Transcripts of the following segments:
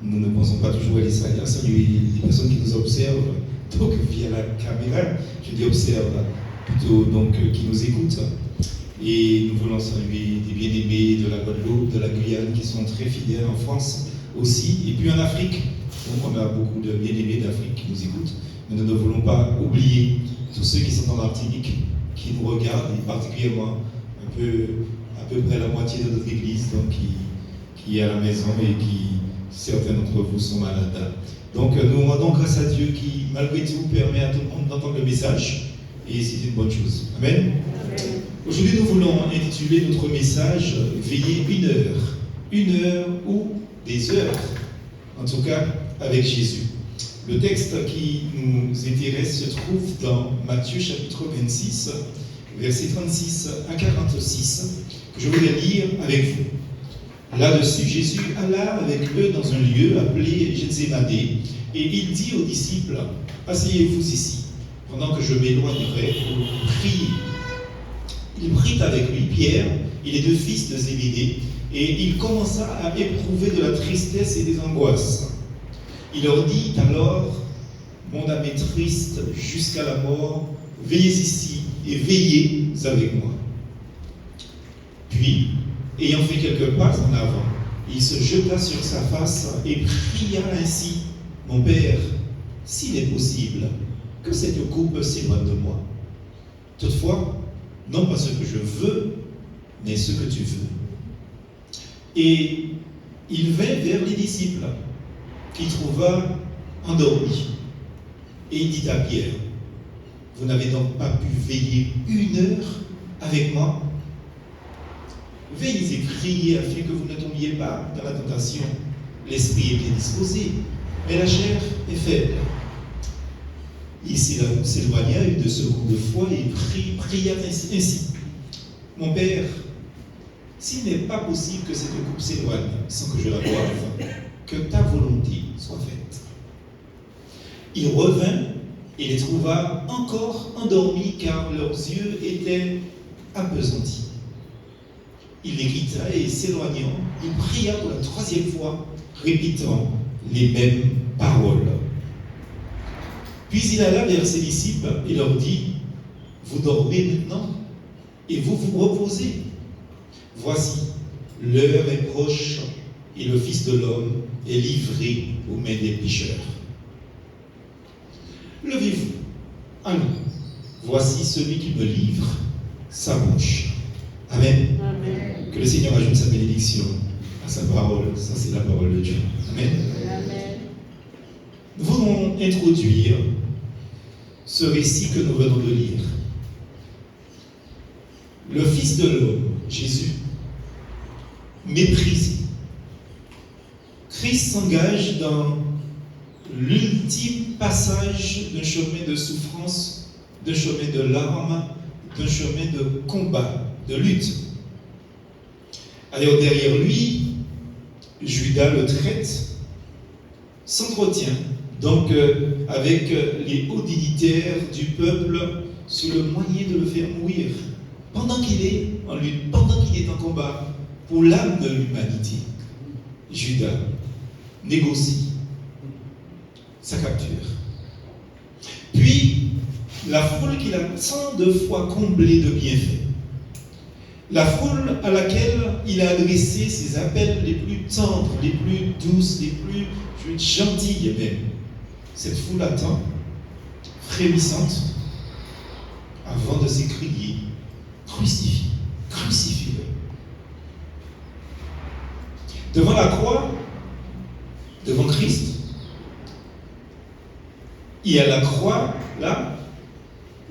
nous ne pensons pas toujours à l'Israélien, c'est les personnes qui nous observent, donc via la caméra, je dis observe, plutôt donc qui nous écoutent. Et nous voulons saluer des bien-aimés de la Guadeloupe, de la Guyane, qui sont très fidèles en France aussi, et puis en Afrique. Donc on a beaucoup de bien-aimés d'Afrique qui nous écoutent, mais nous ne voulons pas oublier tous ceux qui sont en Martinique, qui nous regardent, et particulièrement à peu près la moitié de notre église, donc qui est à la maison et qui, certains d'entre vous sont malades. Donc nous rendons grâce à Dieu qui, malgré tout, permet à tout le monde d'entendre le message, et c'est une bonne chose. Amen. Amen. Aujourd'hui, nous voulons intituler notre message « Veiller une heure ou des heures », en tout cas avec Jésus. Le texte qui nous intéresse se trouve dans Matthieu chapitre 26, versets 36 à 46, que je voudrais lire avec vous. Là-dessus, Jésus alla avec eux dans un lieu appelé Gethsémane, et il dit aux disciples « Asseyez-vous ici, pendant que je m'éloignerai pour prier. » Il prit avec lui Pierre et les deux fils de Zébédée, et il commença à éprouver de la tristesse et des angoisses. Il leur dit alors, « Mon âme est triste jusqu'à la mort, veillez ici et veillez avec moi. » Puis, ayant fait quelques pas en avant, il se jeta sur sa face et pria ainsi, « Mon Père, s'il est possible, que cette coupe s'éloigne de moi. Toutefois, non pas ce que je veux, mais ce que tu veux. » Et il vint vers les disciples, qu'il trouva endormis. Et il dit à Pierre, « Vous n'avez donc pas pu veiller une heure avec moi? Veillez et priez afin que vous ne tombiez pas dans la tentation. L'esprit est bien disposé, mais la chair est faible. » Il s'éloigna de ce coup de foi et pria ainsi. « Mon Père, s'il n'est pas possible que cette coupe s'éloigne sans que je la boive, que ta volonté soit faite. » Il revint et les trouva encore endormis car leurs yeux étaient appesantis. Il les quitta et s'éloignant, il pria pour la troisième fois, répétant les mêmes paroles. Puis il alla vers ses disciples et leur dit, « Vous dormez maintenant et vous vous reposez. Voici, l'heure est proche et le Fils de l'homme est livré aux mains des pécheurs. Levez-vous, allons, voici celui qui me livre s'approche. » Amen. Amen. Que le Seigneur ajoute sa bénédiction à sa parole. Ça, c'est la parole de Dieu. Amen. Amen. Nous voulons introduire ce récit que nous venons de lire. Le Fils de l'homme, Jésus, méprisé. Christ s'engage dans l'ultime passage d'un chemin de souffrance, d'un chemin de larmes, d'un chemin de combat, de lutte. Alors derrière lui, Judas le traite, s'entretient donc avec les hauts dignitaires du peuple sur le moyen de le faire mourir, pendant qu'il est en lutte, pendant qu'il est en combat pour l'âme de l'humanité. Judas négocie sa capture. Puis, la foule qu'il a tant de fois comblée de bienfaits, la foule à laquelle il a adressé ses appels les plus tendres, les plus douces, les plus gentilles même, cette foule attend, frémissante, avant de s'écrier, crucifie, crucifie-le. Devant la croix, devant Christ, il y a la croix là,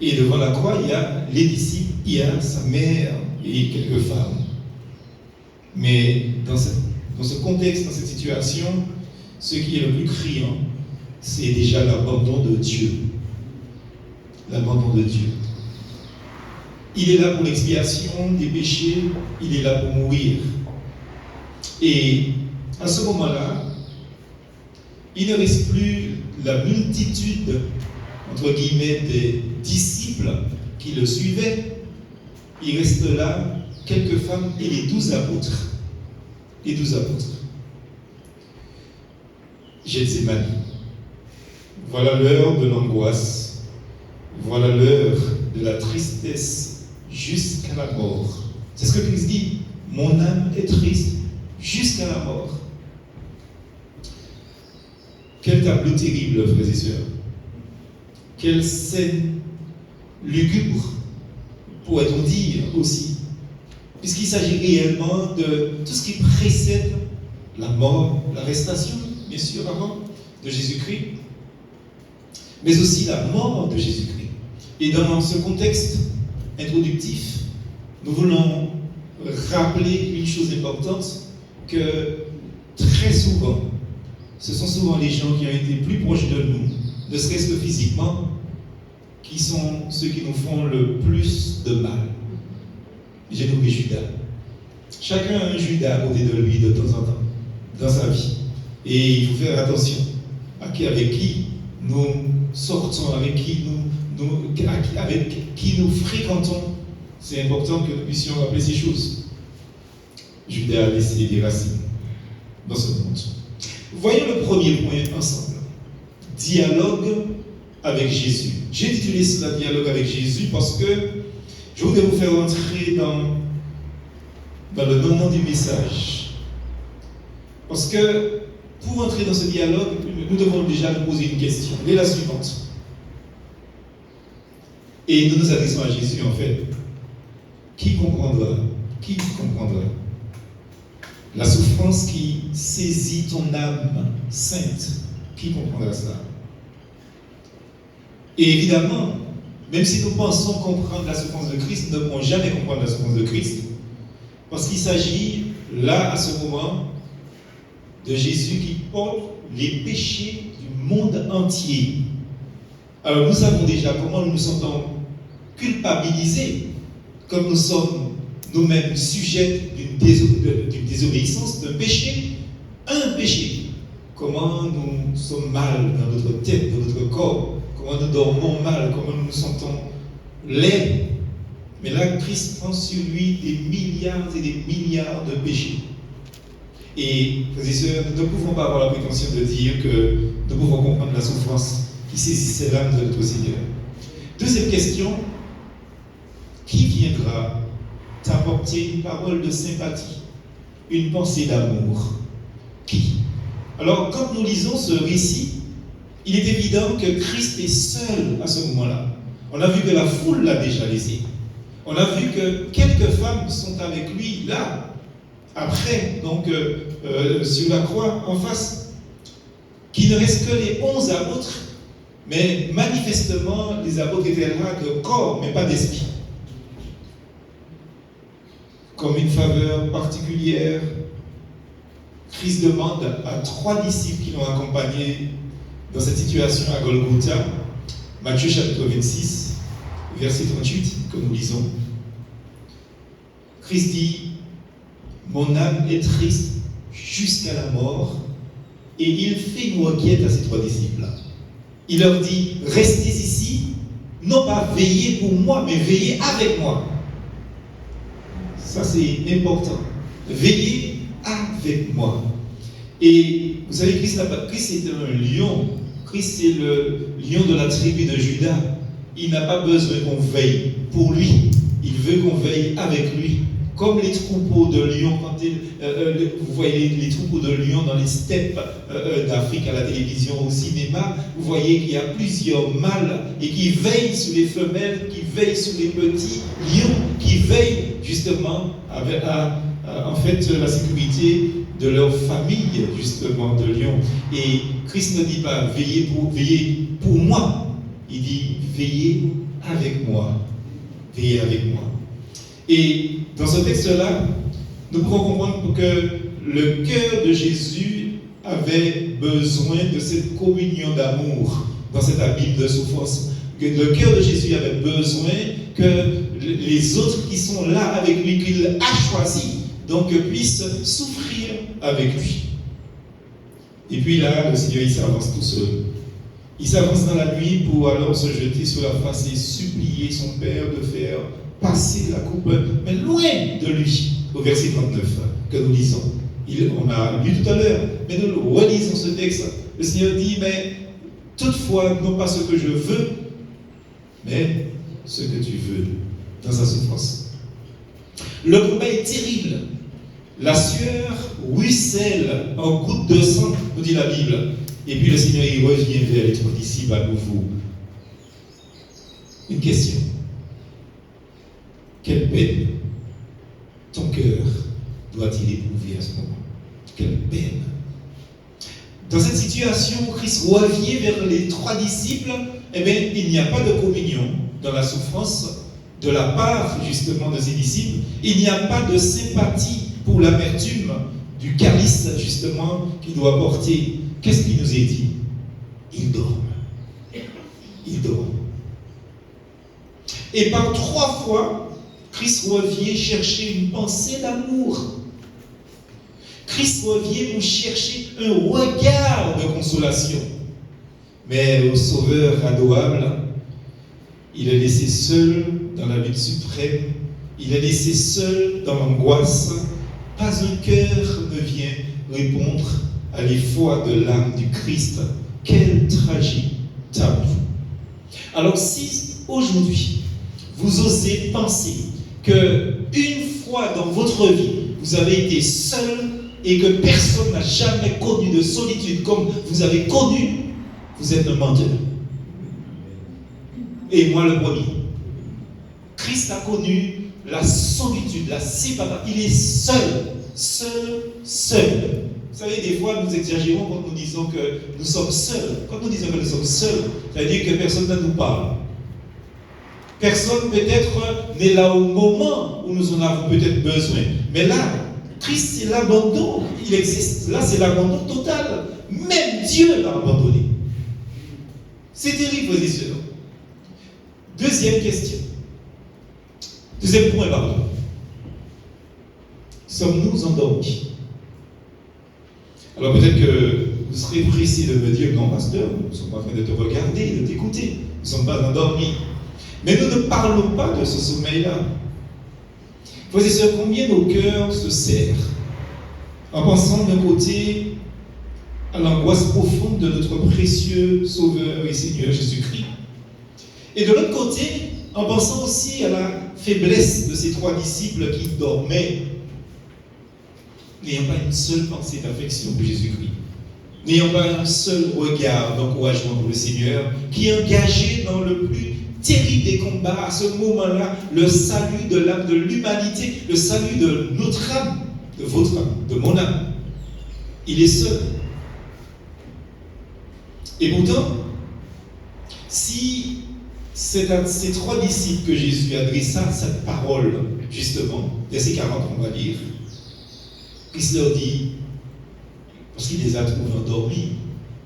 et devant la croix, il y a les disciples, il y a sa mère et quelques femmes. Mais dans ce contexte, dans cette situation, ce qui est le plus criant, c'est déjà l'abandon de Dieu. L'abandon de Dieu. Il est là pour l'expiation des péchés, il est là pour mourir. Et à ce moment-là, il ne reste plus la multitude, entre guillemets, des disciples qui le suivaient. Il reste là quelques femmes et les 12 apôtres. Les 12 apôtres. Gethsémani. Voilà l'heure de l'angoisse. Voilà l'heure de la tristesse jusqu'à la mort. C'est ce que Christ dit. Mon âme est triste jusqu'à la mort. Quel tableau terrible, frères et sœurs. Quelle scène lugubre, pourrait-on dire aussi. Puisqu'il s'agit réellement de tout ce qui précède la mort, l'arrestation, bien sûr, avant, de Jésus-Christ, mais aussi la mort de Jésus-Christ. Et dans ce contexte introductif, nous voulons rappeler une chose importante, que très souvent, ce sont souvent les gens qui ont été plus proches de nous, ne serait-ce que physiquement, qui sont ceux qui nous font le plus de mal. J'ai nommé Judas. Chacun a un Judas à côté de lui de temps en temps, dans sa vie. Et il faut faire attention avec qui nous sortons, avec qui nous fréquentons. C'est important que nous puissions rappeler ces choses. Judas a laissé des racines dans ce monde. Voyons le premier point ensemble. Dialogue avec Jésus. J'ai intitulé cela dialogue avec Jésus parce que je voudrais vous faire entrer dans le moment du message. Parce que pour entrer dans ce dialogue, nous devons déjà nous poser une question. Elle est la suivante. Et nous nous adressons à Jésus en fait. Qui comprendra? Qui comprendra? La souffrance qui saisit ton âme sainte, qui comprendra cela? Et évidemment, même si nous pensons comprendre la souffrance de Christ, nous ne pourrons jamais comprendre la souffrance de Christ, parce qu'il s'agit là, à ce moment, de Jésus qui porte les péchés du monde entier. Alors nous savons déjà comment nous nous sentons culpabilisés, comme nous sommes nous-mêmes sujets d'une désobéissance, d'un péché, un péché. Comment nous sommes mal dans notre tête, dans notre corps, comment nous dormons mal, comment nous nous sentons laids. Mais là, Christ prend sur lui des milliards et des milliards de péchés. Et, frères et sœurs, nous ne pouvons pas avoir la prétention de dire que nous pouvons comprendre la souffrance qui saisissait l'âme de notre Seigneur. Deuxième question, qui viendra t'apporter une parole de sympathie, une pensée d'amour? Qui? Alors, quand nous lisons ce récit, il est évident que Christ est seul à ce moment-là. On a vu que la foule l'a déjà laissé. On a vu que quelques femmes sont avec lui là, après, donc sur la croix, en face, qu'il ne reste que les 11 apôtres, mais manifestement, les apôtres étaient là de corps, mais pas d'esprit. Comme une faveur particulière, Christ demande à 3 disciples qui l'ont accompagné dans cette situation à Golgotha, Matthieu chapitre 26, verset 38, que nous lisons. Christ dit, mon âme est triste jusqu'à la mort, et il fait une requête à ses 3 disciples. Il leur dit, restez ici, non pas veillez pour moi, mais veillez avec moi. Ça c'est important. Veillez avec moi. Et vous savez, Christ est un lion. Christ c'est le lion de la tribu de Juda. Il n'a pas besoin qu'on veille pour lui. Il veut qu'on veille avec lui. Comme les troupeaux de lions, quand vous voyez les troupeaux de lions dans les steppes d'Afrique à la télévision, au cinéma, vous voyez qu'il y a plusieurs mâles et qui veillent sur les femelles, qui veillent sur les petits lions, qui veillent justement avec en fait la sécurité de leur famille, justement, de lions. Et Christ ne dit pas veillez pour moi, il dit veillez avec moi. Veillez avec moi. Et dans ce texte-là, nous pouvons comprendre que le cœur de Jésus avait besoin de cette communion d'amour dans cette abîme de souffrance. Que le cœur de Jésus avait besoin que les autres qui sont là avec lui, qu'il a choisi, donc puissent souffrir avec lui. Et puis là, le Seigneur, il s'avance tout seul. Il s'avance dans la nuit pour alors se jeter sur la face et supplier son Père de faire passer la coupe, mais loin de lui, au verset 39 que nous lisons. On a lu tout à l'heure, mais nous relisons ce texte. Le Seigneur dit, mais toutefois, non pas ce que je veux, mais ce que tu veux dans sa souffrance. Le combat est terrible. La sueur ruisselle en gouttes de sang, nous dit la Bible. Et puis le Seigneur il revient vers les 3 disciples à nouveau. Une question. Quelle peine ton cœur doit-il éprouver à ce moment? Quelle peine. Dans cette situation, Christ revient vers les 3 disciples. Eh bien, il n'y a pas de communion dans la souffrance de la part justement de ses disciples. Il n'y a pas de sympathie pour l'amertume du calice justement qu'il doit porter. Qu'est-ce qu'il nous est dit? Il dort. Il dort. Et par 3 fois, Christ revient chercher une pensée d'amour. Christ revient nous chercher un regard de consolation. Mais le Sauveur adorable, il est laissé seul dans la lutte suprême. Il est laissé seul dans l'angoisse. Pas un cœur ne vient répondre à l'effort de l'âme du Christ. Quel tragique tableau. Alors si aujourd'hui, vous osez penser que une fois dans votre vie, vous avez été seul et que personne n'a jamais connu de solitude comme vous avez connu, vous êtes un menteur. Et moi le premier. Christ a connu la solitude, la séparation. Il est seul, seul, seul. Vous savez, des fois, nous exagérons quand nous disons que nous sommes seuls. Quand nous disons que nous sommes seuls, ça veut dire que personne ne nous parle. Personne peut-être n'est là au moment où nous en avons peut-être besoin. Mais là, Christ, c'est l'abandon. Il existe. Là, c'est l'abandon total. Même Dieu l'a abandonné. C'est terrible, frères et sœurs. Deuxième question. Deuxième point, pardon. Sommes-nous endormis? Alors peut-être que vous serez pressé de me dire, non, pasteur, nous ne sommes pas en train de te regarder, de t'écouter. Nous ne sommes pas endormis. Mais nous ne parlons pas de ce sommeil-là. Frères et sœurs, combien nos cœurs se serrent en pensant d'un côté à l'angoisse profonde de notre précieux Sauveur et Seigneur Jésus-Christ. Et de l'autre côté, en pensant aussi à la faiblesse de ces 3 disciples qui dormaient, n'ayant pas une seule pensée d'affection pour Jésus-Christ, n'ayant pas un seul regard d'encouragement pour le Seigneur, qui est engagé dans le plus terrible des combats, à ce moment-là, le salut de l'âme, de l'humanité, le salut de notre âme, de votre âme, de mon âme. Il est seul. Et pourtant, si c'est à ces 3 disciples que Jésus adressa cette parole, justement, verset 40, on va lire, Christ leur dit, parce qu'il les a trouvés endormis,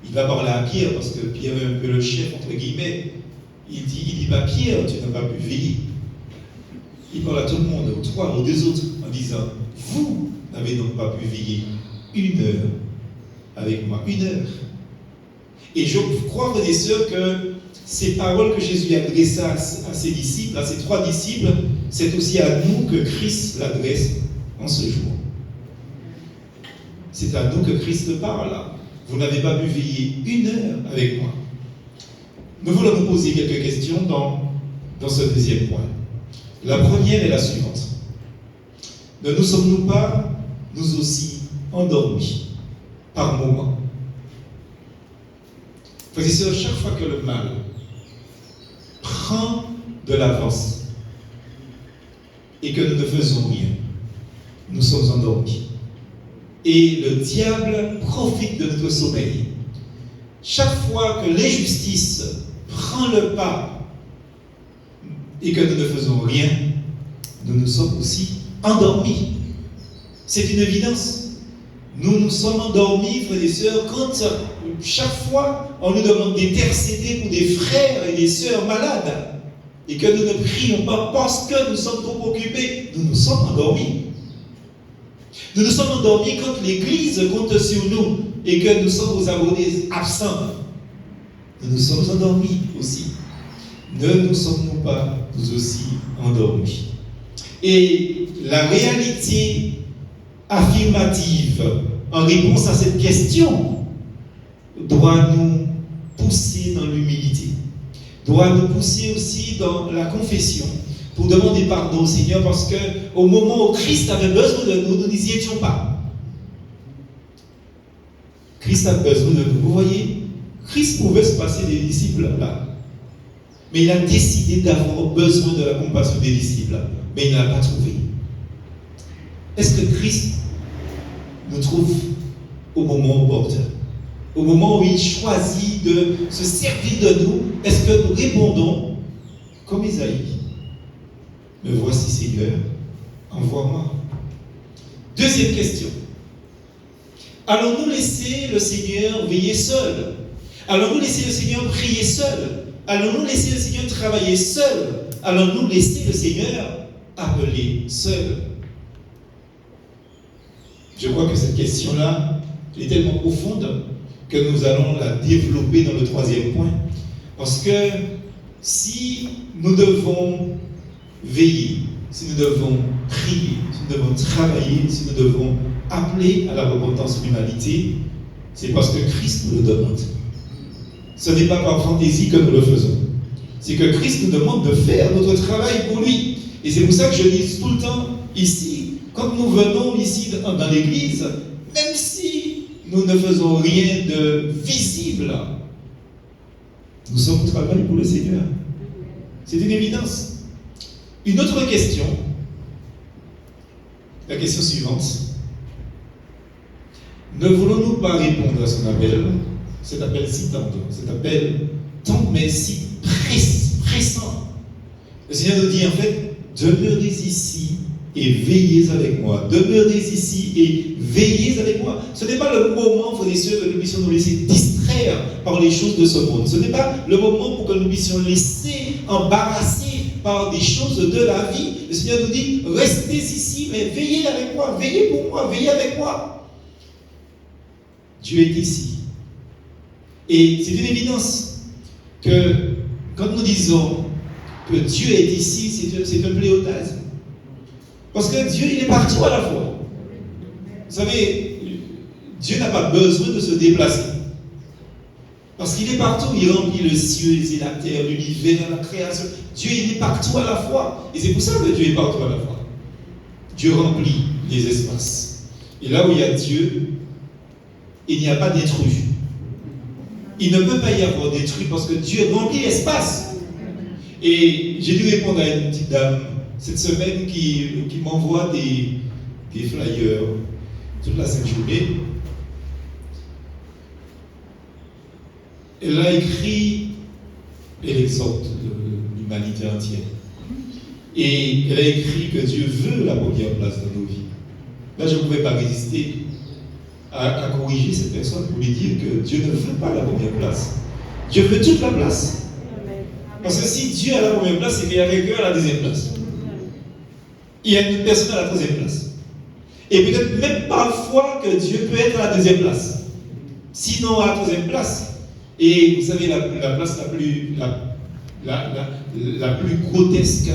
il va parler à Pierre, parce que Pierre est un peu le chef, entre guillemets. Il dit, bah Pierre, tu n'as pas pu veiller. Il parle à tout le monde, aux 3, aux 2 autres, en disant, vous n'avez donc pas pu veiller 1 heure avec moi, 1 heure. Et je crois, frères et sœurs, que ces paroles que Jésus adressa à ses disciples, à ses 3 disciples, c'est aussi à nous que Christ l'adresse en ce jour. C'est à nous que Christ parle. Vous n'avez pas pu veiller 1 heure avec moi. Nous voulons nous poser quelques questions dans ce deuxième point. La première est la suivante. Ne nous sommes-nous pas, nous aussi, endormis par moments? Frères et sœurs, chaque fois que le mal prend de l'avance et que nous ne faisons rien, nous sommes endormis. Et le diable profite de notre sommeil. Chaque fois que l'injustice prend le pas et que nous ne faisons rien, nous nous sommes aussi endormis. C'est une évidence. Nous nous sommes endormis, frères et sœurs, quand chaque fois on nous demande d'intercéder pour des frères et des sœurs malades et que nous ne prions pas parce que nous sommes trop occupés, nous nous sommes endormis. Nous nous sommes endormis quand l'Église compte sur nous et que nous sommes aux abonnés absents. Nous nous sommes endormis aussi. Ne nous sommes-nous pas, nous aussi, endormis? Et la réalité affirmative en réponse à cette question doit nous pousser dans l'humilité, doit nous pousser aussi dans la confession pour demander pardon au Seigneur, parce qu'au moment où Christ avait besoin de nous, nous n'y étions pas. Christ a besoin de nous. Vous voyez, Christ pouvait se passer des disciples là, mais il a décidé d'avoir besoin de la compassion des disciples, mais il ne l'a pas trouvé. Est-ce que Christ nous trouve au moment opportun? Au moment où il choisit de se servir de nous, est-ce que nous répondons comme Isaïe? Me voici Seigneur, envoie-moi. Deuxième question. Allons-nous laisser le Seigneur veiller seul? Allons-nous laisser le Seigneur prier seul? Allons-nous laisser le Seigneur travailler seul? Allons-nous laisser le Seigneur appeler seul? Je crois que cette question-là est tellement profonde que nous allons la développer dans le troisième point. Parce que si nous devons veiller, si nous devons prier, si nous devons travailler, si nous devons appeler à la repentance de l'humanité, c'est parce que Christ nous le demande. Ce n'est pas par fantaisie que nous le faisons. C'est que Christ nous demande de faire notre travail pour lui. Et c'est pour ça que je dis tout le temps ici, quand nous venons ici dans l'église, même si nous ne faisons rien de visible, nous sommes au travail pour le Seigneur. C'est une évidence. Une autre question, la question suivante. Ne voulons-nous pas répondre à son appel, cet appel si tendre, cet appel tendre mais si pressant? Le Seigneur nous dit en fait, demeurez ici et veillez avec moi. Demeurez ici et veillez avec moi. Ce n'est pas le moment, frères et sœurs, que nous puissions nous laisser distraire par les choses de ce monde. Ce n'est pas le moment pour que nous puissions laisser embarrasser par des choses de la vie. Le Seigneur nous dit, restez ici, mais veillez avec moi, veillez pour moi, veillez avec moi. Dieu est ici. Et c'est une évidence que quand nous disons que Dieu est ici, c'est un pléonasme. Parce que Dieu, il est partout à la fois. Vous savez, Dieu n'a pas besoin de se déplacer. Parce qu'il est partout, il remplit le ciel, la terre, l'univers, la création. Dieu, il est partout à la fois. Et c'est pour ça que Dieu est partout à la fois. Dieu remplit les espaces. Et là où il y a Dieu, il n'y a pas d'intrus. Il ne peut pas y avoir d'intrus parce que Dieu remplit l'espace. Et j'ai dû répondre à une petite dame cette semaine qui m'envoie des flyers toute la sainte journée. Elle a écrit, elle exhorte l'humanité entière. Et elle a écrit que Dieu veut la première place dans nos vies. Là, je ne pouvais pas résister à corriger cette personne pour lui dire que Dieu ne veut pas la première place. Dieu veut toute la place. Parce que si Dieu a la première place, c'est qu'il y a quelqu'un à la deuxième place. Il y a une personne à la troisième place. Et peut-être même parfois que Dieu peut être à la deuxième place. Sinon à la troisième place. Et vous savez, la place la plus grotesque,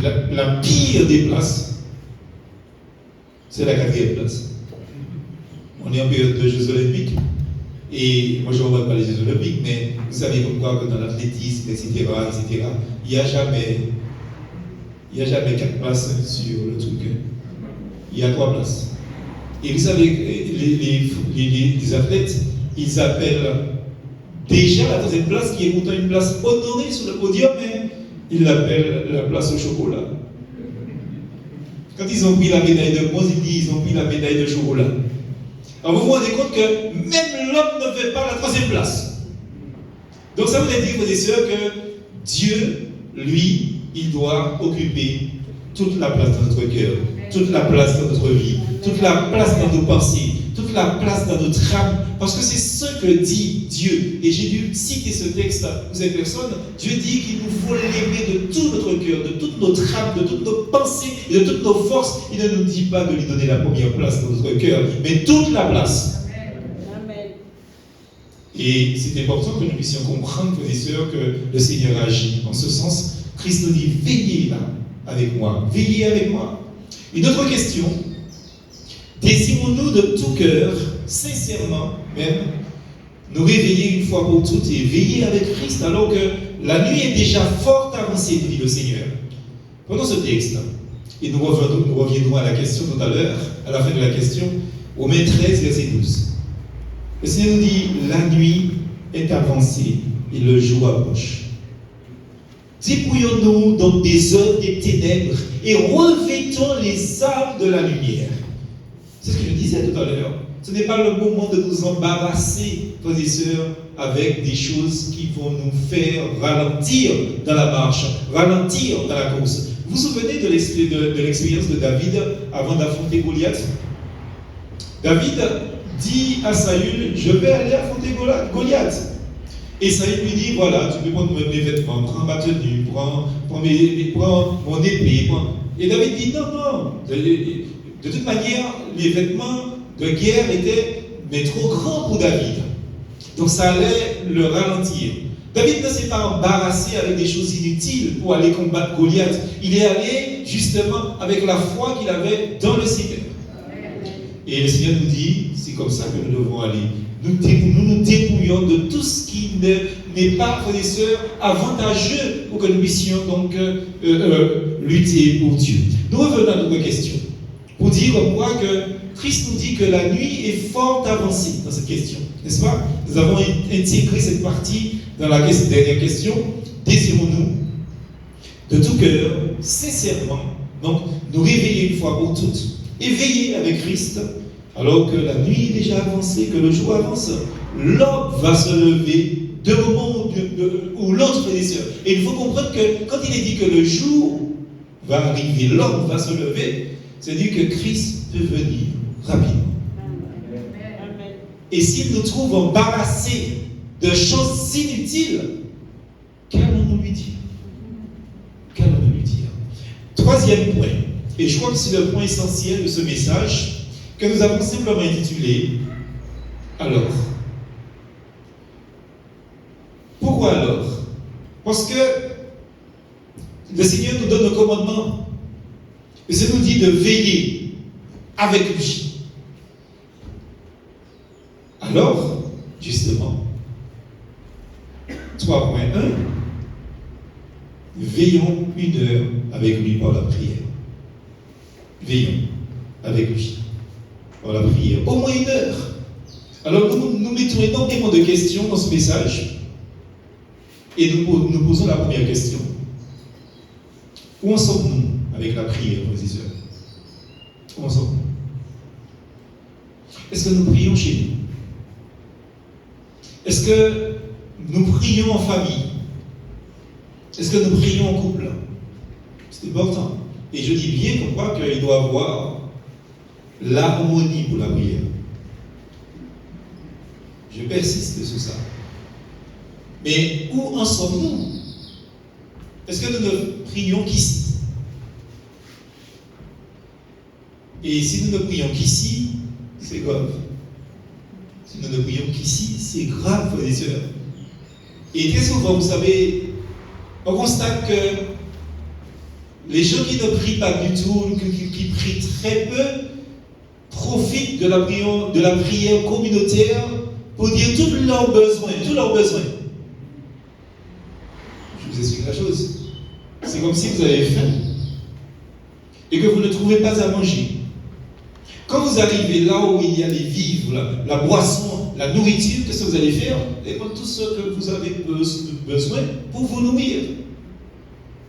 la pire des places, c'est la quatrième place. On est en période de Jeux Olympiques. Et moi je ne regarde pas les Jeux Olympiques, mais vous savez comme quoi que dans l'athlétisme, etc., il n'y a jamais 4 places sur le truc. Il y a 3 places. Et vous savez, les athlètes, ils appellent déjà la 3e place, qui est pourtant une place honorée sur le podium, mais ils l'appellent la place au chocolat. Quand ils ont pris la médaille de bronze, ils disent qu'ils ont pris la médaille de chocolat. Alors vous vous rendez compte que même l'homme ne veut pas la 3e place. Donc ça veut dire, frères et sœurs, que Dieu, lui, il doit occuper toute la place dans notre cœur, toute la place dans notre vie, toute la place dans nos pensées, toute la place dans notre âme, parce que c'est ce que dit Dieu. Et j'ai dû citer ce texte pour cette personne. Dieu dit qu'il nous faut l'aimer de tout notre cœur, de toute notre âme, de toutes nos pensées et de toutes nos forces. Il ne nous dit pas de lui donner la première place dans notre cœur, mais toute la place. Amen. Et c'est important que nous puissions comprendre, frères et sœurs, que le Seigneur agit. En ce sens, Christ nous dit, veillez là avec moi, veillez avec moi. Une autre question, Désirons-nous de tout cœur, sincèrement même, nous réveiller une fois pour toutes et veiller avec Christ alors que la nuit est déjà fort avancée, dit le Seigneur. Prenons ce texte et nous reviendrons à la question tout à l'heure, à la fin de la question, Romains 13, verset 12. Le Seigneur nous dit, la nuit est avancée et le jour approche. Dépouillons-nous donc des œuvres des ténèbres et revêtons les armes de la lumière. C'est ce que je disais tout à l'heure. Ce n'est pas le moment de nous embarrasser, frères et sœurs, avec des choses qui vont nous faire ralentir dans la marche, ralentir dans la course. Vous vous souvenez de l'expérience de David avant d'affronter Goliath? David dit à Saül, je vais aller affronter Goliath. Et Saül lui dit, voilà, tu peux prendre mes vêtements, prends ma tenue, prends mon épée. Et David dit, non. De toute manière, les vêtements de guerre étaient trop grands pour David. Donc ça allait le ralentir. David ne s'est pas embarrassé avec des choses inutiles pour aller combattre Goliath. Il est allé justement avec la foi qu'il avait dans le Seigneur. Et le Seigneur nous dit, c'est comme ça que nous devons aller. Nous nous dépouillons de tout ce qui n'est pas, frères et sœurs, avantageux pour que nous puissions donc lutter pour Dieu. Nous revenons à notre question. Pour dire comme quoi que Christ nous dit que la nuit est fort avancée dans cette question. N'est-ce pas? Nous avons intégré cette partie dans la dernière question. Désirons-nous de tout cœur, sincèrement, donc nous réveiller une fois pour toutes, et veiller avec Christ, alors que la nuit est déjà avancée, que le jour avance, l'homme va se lever de moment où l'autre, frères et sœurs. Et il faut comprendre que quand il est dit que le jour va arriver, l'homme va se lever, c'est-à-dire que Christ peut venir rapidement. Et s'il nous trouve embarrassés de choses inutiles, qu'allons-nous lui dire? Qu'allons-nous lui dire? Troisième point, et je crois que c'est le point essentiel de ce message, que nous avons simplement intitulé « Alors ». Pourquoi alors? Parce que le Seigneur nous donne un commandement. Et ça nous dit de veiller avec lui. Alors, justement, 3.1, veillons une heure avec lui par la prière. Veillons avec lui par la prière. Au moins une heure. Alors, nous mettons énormément de questions dans ce message. Et nous posons la première question. Où en sommes-nous avec la prière, frères et sœurs? Où en sommes-nous? Est-ce que nous prions chez nous? Est-ce que nous prions en famille? Est-ce que nous prions en couple? C'est important. Et je dis bien qu'on croit qu'il doit y avoir l'harmonie pour la prière. Je persiste sur ça. Mais où en sommes-nous? Est-ce que nous ne prions qu'ici? Et si nous ne prions qu'ici, c'est grave. Si nous ne prions qu'ici, c'est grave, frères et sœurs. Et très souvent, vous savez, on constate que les gens qui ne prient pas du tout, qui prient très peu, profitent de la prière communautaire pour dire tous leurs besoins, Je vous explique la chose. C'est comme si vous avez faim et que vous ne trouvez pas à manger. Quand vous arrivez là où il y a les vivres, la boisson, la nourriture, qu'est-ce que vous allez faire? Et prendre tout ce que vous avez besoin pour vous nourrir.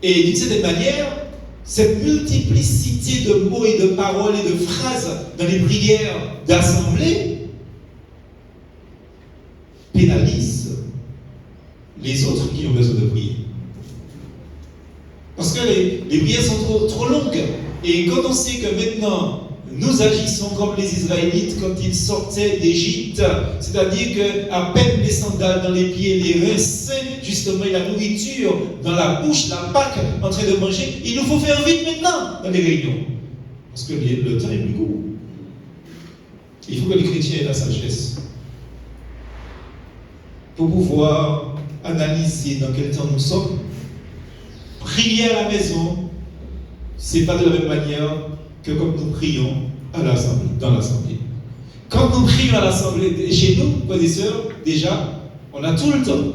Et d'une certaine manière, cette multiplicité de mots et de paroles et de phrases dans les prières d'assemblée pénalise les autres qui ont besoin de prier. Parce que les prières sont trop longues. Et quand on sait que maintenant, nous agissons comme les Israélites quand ils sortaient d'Égypte, c'est-à-dire qu'à peine les sandales dans les pieds, les reins sains, justement, et la nourriture dans la bouche, la Pâque en train de manger, il nous faut faire vite maintenant dans les réunions. Parce que le temps est plus court. Il faut que les chrétiens aient la sagesse pour pouvoir analyser dans quel temps nous sommes. Prier à la maison, c'est pas de la même manière que comme nous prions à l'assemblée, dans l'assemblée. Quand nous prions à l'assemblée, chez nous, frères et sœurs, déjà, on a tout le temps.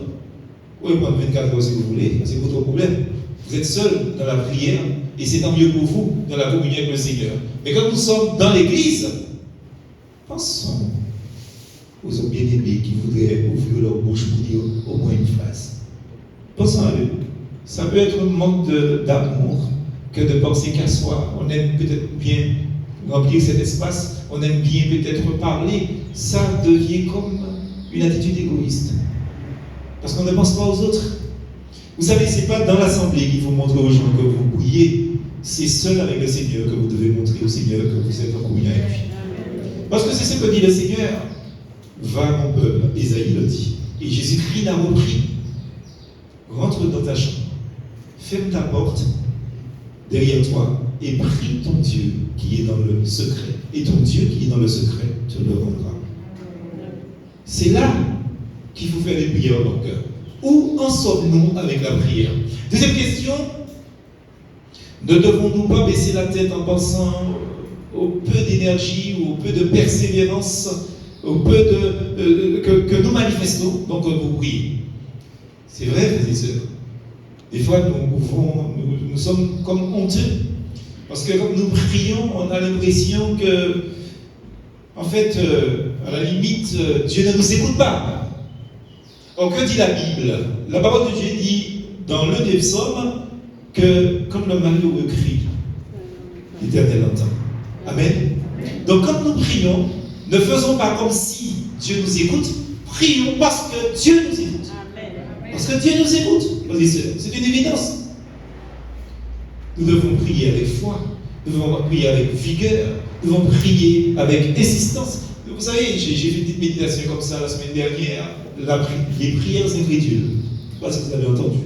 Vous pouvez prendre 24 heures si vous voulez, c'est votre problème. Vous êtes seul dans la prière et c'est tant mieux pour vous dans la communion avec le Seigneur. Mais quand nous sommes dans l'église, pensons aux hommes bien-aimés qui voudraient ouvrir leur bouche pour dire au moins une phrase. Pensons à eux. Ça peut être un manque d'amour que de penser qu'à soi. On aime peut-être bien remplir cet espace, on aime bien peut-être parler. Ça devient comme une attitude égoïste. Parce qu'on ne pense pas aux autres. Vous savez, ce n'est pas dans l'assemblée qu'il faut montrer aux gens que vous priez. C'est seul avec le Seigneur que vous devez montrer au Seigneur que vous êtes en communion avec lui. Parce que c'est ce que dit le Seigneur. Va mon peuple, Ésaïe le dit. Et Jésus-Christ l'a repris. Rentre dans ta chambre, ferme ta porte derrière toi et prie ton Dieu qui est dans le secret. Et ton Dieu qui est dans le secret te le rendra. C'est là qu'il faut faire des prières dans le cœur. Où en sommes-nous avec la prière? Deuxième question, ne devons-nous pas baisser la tête en pensant au peu d'énergie ou au peu de persévérance, au peu que nous manifestons, donc vous priez? C'est vrai, frères et sœurs. Des fois, nous sommes comme honteux. Parce que quand nous prions, on a l'impression que, en fait, à la limite, Dieu ne nous écoute pas. Alors, que dit la Bible? La parole de Dieu dit, dans l'un des psaumes, que comme le malheureux crie, l'Éternel entend. Amen. Donc, quand nous prions, ne faisons pas comme si Dieu nous écoute, prions parce que Dieu nous écoute. Parce que Dieu nous écoute, frères et sœurs. C'est une évidence. Nous devons prier avec foi, nous devons prier avec vigueur, nous devons prier avec insistance. Vous savez, j'ai fait une petite méditation comme ça la semaine dernière, les prières incrédules. Je ne sais pas si vous avez entendu.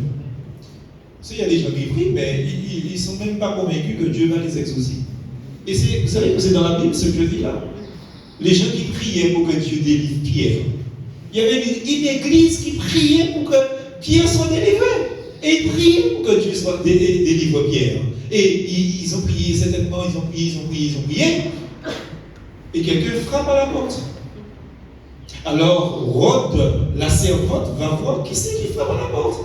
Parce qu'il y a des gens qui prient, mais ils ne sont même pas convaincus que Dieu va les exaucer. Et vous savez que c'est dans la Bible ce que je dis là. Les gens qui priaient pour que Dieu délivre Pierre. Il y avait une église qui priait pour que Pierre soit délivré. Et ils priaient pour que Dieu délivre Pierre. Et ils ont prié, certainement, ils ont prié. Et quelqu'un frappe à la porte. Alors, Rhodes, la servante, va voir qui c'est qui frappe à la porte.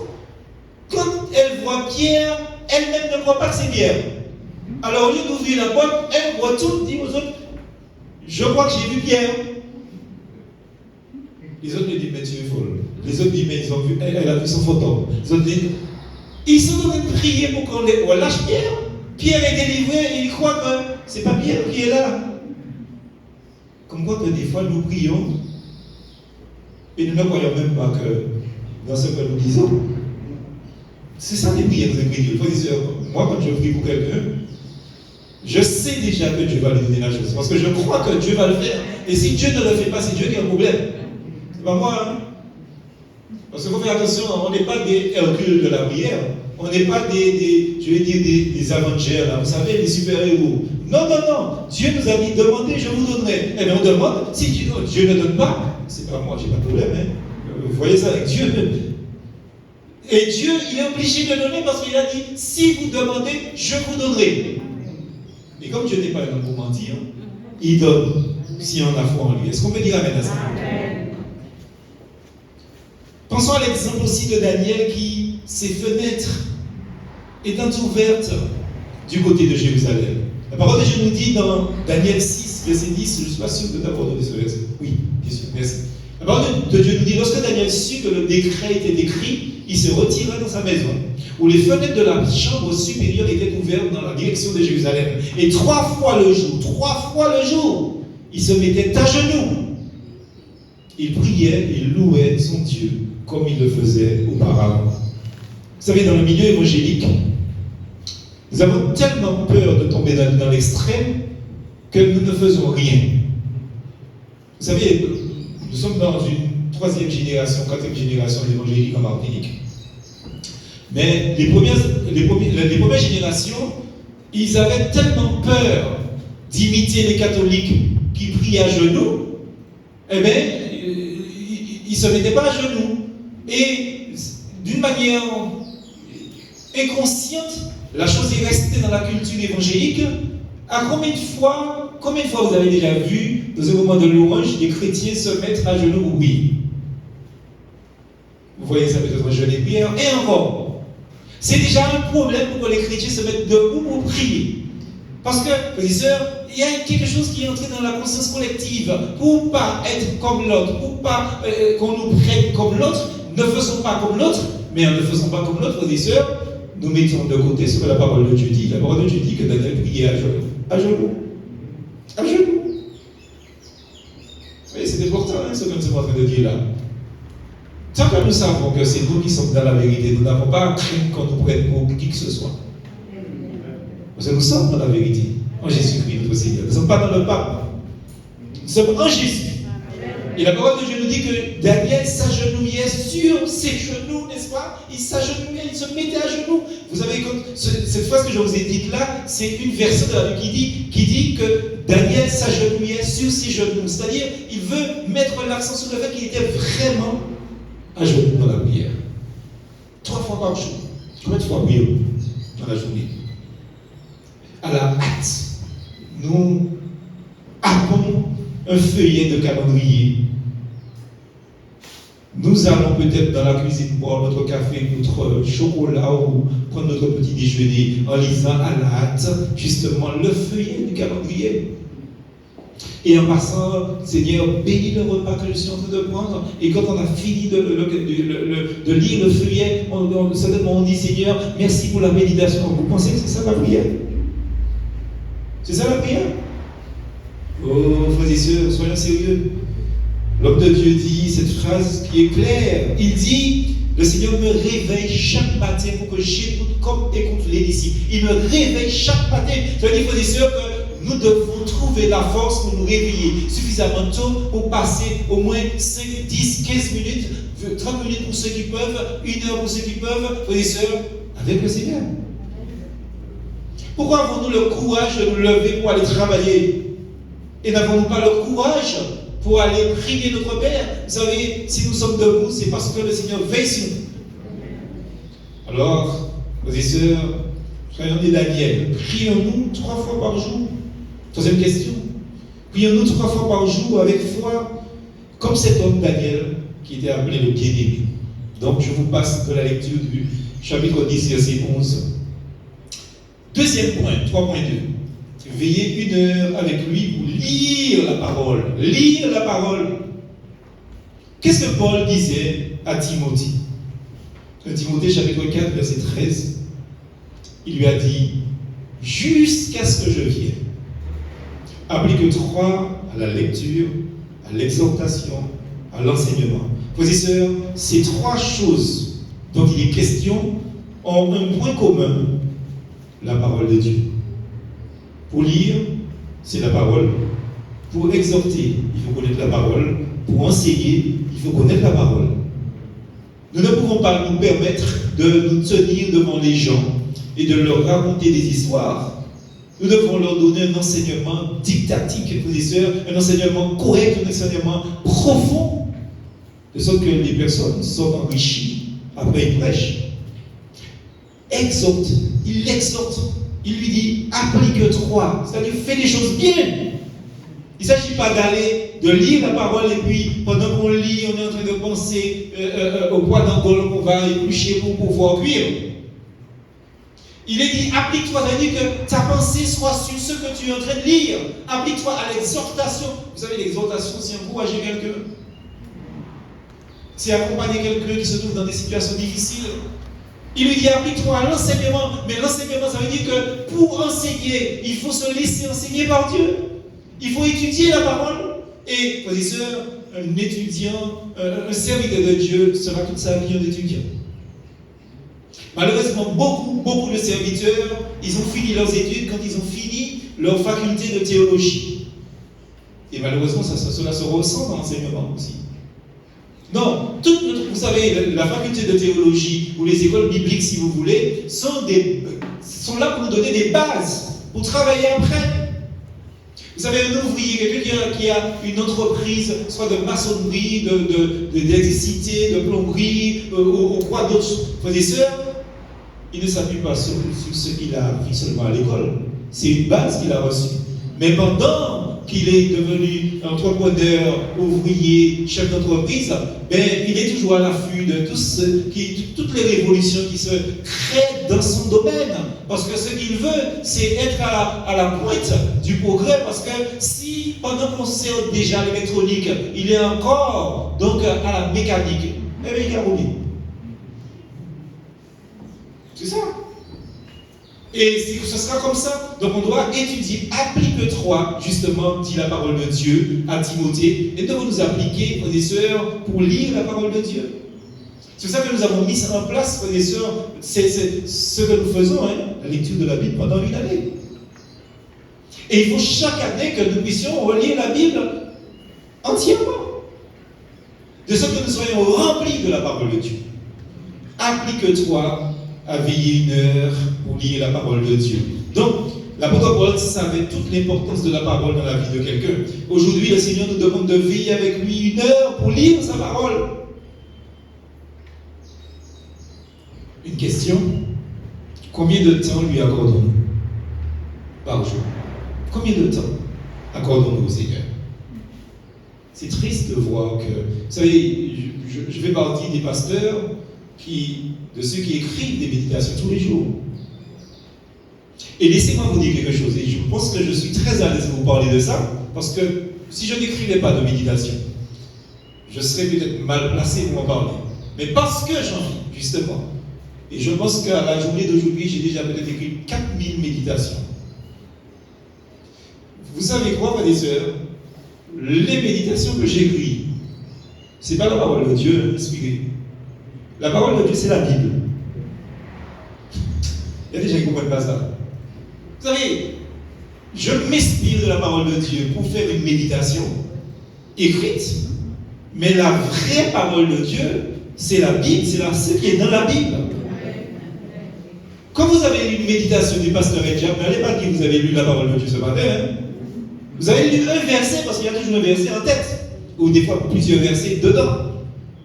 Quand elle voit Pierre, elle-même ne croit pas que c'est Pierre. Alors, au lieu d'ouvrir la porte, elle retourne, dit aux autres, je crois que j'ai vu Pierre. Les autres lui disent, mais tu es folle. Les autres disent, mais ils ont vu, elle a vu son fantôme. Les autres disent, ils sont en train de prier pour qu'on lâche Pierre. Pierre est délivré et ils croient que c'est pas Pierre qui est là. Comme quoi que des fois nous prions et nous ne croyons même pas que dans ce que nous disons. C'est ça les prières incrédules. Moi, quand je prie pour quelqu'un, je sais déjà que Dieu va lui donner la chose. Parce que je crois que Dieu va le faire. Et si Dieu ne le fait pas, c'est Dieu qui a un problème. C'est pas moi. Hein? Parce qu'il faut faire attention, on n'est pas des Hercules de la prière. On n'est pas des Avengers, là, vous savez, des super-héros. Non. Dieu nous a dit, demandez, je vous donnerai. Eh bien, on demande, si Dieu ne donne pas, c'est pas moi, j'ai pas de problème. Hein. Vous voyez ça avec Dieu. Et Dieu, il est obligé de donner parce qu'il a dit, si vous demandez, je vous donnerai. Et comme Dieu n'est pas là pour mentir, il donne si on a foi en lui. Est-ce qu'on peut dire amen à ça? Amen. Pensons à l'exemple aussi de Daniel qui, ses fenêtres étant ouvertes du côté de Jérusalem. La parole de Dieu nous dit dans Daniel 6, verset 10, je ne suis pas sûr de t'avoir donné ce verset. Oui, bien sûr, merci. La parole de Dieu nous dit, lorsque Daniel sut que le décret était écrit, il se retira dans sa maison, où les fenêtres de la chambre supérieure étaient ouvertes dans la direction de Jérusalem. Et 3 fois le jour, il se mettait à genoux. Il priait, il louait son Dieu, comme il le faisait auparavant. Vous savez, dans le milieu évangélique, nous avons tellement peur de tomber dans l'extrême que nous ne faisons rien. Vous savez, nous sommes dans une 3e génération, 4e génération d'évangéliques en Martinique. Mais les premières générations, ils avaient tellement peur d'imiter les catholiques qui prient à genoux, eh bien, ils ne se mettaient pas à genoux. Et d'une manière inconsciente, la chose est restée dans la culture évangélique. À combien de fois combien de fois vous avez déjà vu, dans un moment de louange, des chrétiens se mettre à genoux? Oui. Vous voyez ça peut-être un jeûne et prière, et encore. C'est déjà un problème pour que les chrétiens se mettent debout pour prier. Parce que, frères et sœurs, il y a quelque chose qui est entré dans la conscience collective. Pour ne pas être comme l'autre, pour pas qu'on nous prenne comme l'autre, ne faisons pas comme l'autre, mais en ne faisant pas comme l'autre, frères et sœurs, nous mettons de côté ce que la parole de Dieu dit. La parole de Dieu dit que Daniel priait à genoux. À genoux. À genoux. Oui, c'est important, hein, ce que nous sommes en train de dire là. Tant que nous savons que c'est nous qui sommes dans la vérité, nous n'avons pas à craindre qu'on nous prenne pour qui que ce soit. Parce que nous sommes dans la vérité, en Jésus-Christ, notre Seigneur. Nous ne sommes pas dans le pape. Nous sommes en Jésus. Et la parole de Dieu nous dit que Daniel s'agenouillait sur ses genoux, n'est-ce pas? Il s'agenouillait, il se mettait à genoux. Vous savez, cette phrase que je vous ai dite là, c'est une version de la Bible qui dit que Daniel s'agenouillait sur ses genoux. C'est-à-dire, il veut mettre l'accent sur le fait qu'il était vraiment à genoux dans la prière. 3 fois par jour. Combien de fois prions dans la journée? À la hâte, nous avons un feuillet de calendrier. Nous allons peut-être dans la cuisine boire notre café, notre chocolat ou prendre notre petit déjeuner en lisant à la hâte justement le feuillet du calendrier. Et en passant, Seigneur, bénis le repas que je suis en train de prendre. Et quand on a fini de lire le feuillet, on dit, Seigneur, merci pour la méditation. Vous pensez que c'est ça la prière? C'est ça la prière? Oh, frères et sœurs, soyons sérieux. L'homme de Dieu dit cette phrase qui est claire. Il dit, le Seigneur me réveille chaque matin pour que j'écoute comme écoutent les disciples. Il me réveille chaque matin. Ça veut dire, frères et sœurs, que nous devons trouver la force pour nous réveiller suffisamment tôt pour passer au moins 5, 10, 15 minutes, 30 minutes pour ceux qui peuvent, 1 heure pour ceux qui peuvent, frères et sœurs, avec le Seigneur. Pourquoi avons-nous le courage de nous lever pour aller travailler? Et n'avons-nous pas le courage pour aller prier notre Père? Vous savez, si nous sommes debout, c'est parce que le Seigneur veille sur nous. Alors, frères et sœurs, soyons des Daniel. Prions-nous 3 fois par jour? 3e question. Prions-nous 3 fois par jour avec foi, comme cet homme Daniel qui était appelé le bien-aimé. Donc, je vous passe de la lecture du chapitre 10, verset 11. 2e point, 3.2. Veillez 1 heure avec lui pour lire la parole. Lire la parole. Qu'est-ce que Paul disait à Timothée? Timothée chapitre 4, verset 13. Il lui a dit, jusqu'à ce que je vienne, applique-toi à la lecture, à l'exhortation, à l'enseignement. Frères et sœurs, ces 3 choses dont il est question ont un point commun: la parole de Dieu. Pour lire, c'est la parole. Pour exhorter, il faut connaître la parole. Pour enseigner, il faut connaître la parole. Nous ne pouvons pas nous permettre de nous tenir devant les gens et de leur raconter des histoires. Nous devons leur donner un enseignement didactique, frères et sœurs, un enseignement correct, un enseignement profond, de sorte que les personnes sont enrichies après une prêche. Exhorte, il l'exhorte. Il lui dit, applique-toi, c'est-à-dire fais les choses bien. Il ne s'agit pas d'aller, de lire la parole et puis pendant qu'on lit, on est en train de penser au poids d'angole qu'on va éplucher pour pouvoir cuire. Il est dit, applique-toi, c'est-à-dire que ta pensée soit sur ce que tu es en train de lire. Applique-toi à l'exhortation. Vous savez, l'exhortation, c'est encourager quelqu'un. C'est accompagner quelqu'un qui se trouve dans des situations difficiles. Il lui dit, applique-toi à l'enseignement. Mais l'enseignement, ça veut dire que pour enseigner, il faut se laisser enseigner par Dieu. Il faut étudier la parole. Et, frères et sœurs, un étudiant, un serviteur de Dieu sera toute sa vie un étudiant. Malheureusement, beaucoup de serviteurs, ils ont fini leurs études quand ils ont fini leur faculté de théologie. Et malheureusement, cela se ressent dans l'enseignement aussi. Non, vous savez, la faculté de théologie ou les écoles bibliques, si vous voulez, sont là pour nous donner des bases, pour travailler après. Vous savez, un ouvrier, quelqu'un qui a une entreprise, soit de maçonnerie, d'électricité, de plomberie, ou quoi d'autre, frères et sœurs, il ne s'appuie pas sur ce qu'il a appris seulement à l'école. C'est une base qu'il a reçue. Mais pendant qu'il est devenu entrepreneur, ouvrier, chef d'entreprise, ben, il est toujours à l'affût de toutes les révolutions qui se créent dans son domaine. Parce que ce qu'il veut, c'est être à la pointe du progrès. Parce que si, pendant qu'on sait déjà l'électronique, il est encore donc à la mécanique, eh bien, il a oublié. C'est ça. Et ce sera comme ça. Donc on doit étudier, applique-toi, justement, dit la parole de Dieu à Timothée. Et devons nous appliquer, frères et sœurs, pour lire la parole de Dieu. C'est ça que nous avons mis en place, frères et sœurs. C'est ce que nous faisons, hein, la lecture de la Bible pendant une année. Et il faut chaque année que nous puissions relire la Bible entièrement. De sorte que nous soyons remplis de la parole de Dieu. Applique-toi à veiller une heure pour lire la parole de Dieu. Donc, l'apôtre Paul savait toute l'importance de la parole dans la vie de quelqu'un. Aujourd'hui, le Seigneur nous demande de veiller avec lui une heure pour lire sa parole. Une question, combien de temps lui accordons-nous par jour? Combien de temps accordons-nous au Seigneur? C'est triste de voir que, vous savez, je fais partie des pasteurs de ceux qui écrivent des méditations tous les jours. Et laissez-moi vous dire quelque chose, et je pense que je suis très à l'aise de vous parler de ça, parce que si je n'écrivais pas de méditation, je serais peut-être mal placé pour en parler. Mais parce que j'en vis, justement, et je pense qu'à la journée d'aujourd'hui, j'ai déjà peut-être écrit 4000 méditations. Vous savez quoi, frères et sœurs? Les méditations que j'écris, ce n'est pas la parole de Dieu inspirée. La parole de Dieu, c'est la Bible. Il y a des gens qui ne comprennent pas ça. Vous savez, je m'inspire de la parole de Dieu pour faire une méditation écrite, mais la vraie parole de Dieu, c'est la Bible, c'est ce qui est dans la Bible. Quand vous avez lu une méditation du pasteur Edjab, n'allez pas dire que vous avez lu la parole de Dieu ce matin. Hein? Vous avez lu un verset, parce qu'il y a toujours un verset en tête, ou des fois plusieurs versets dedans.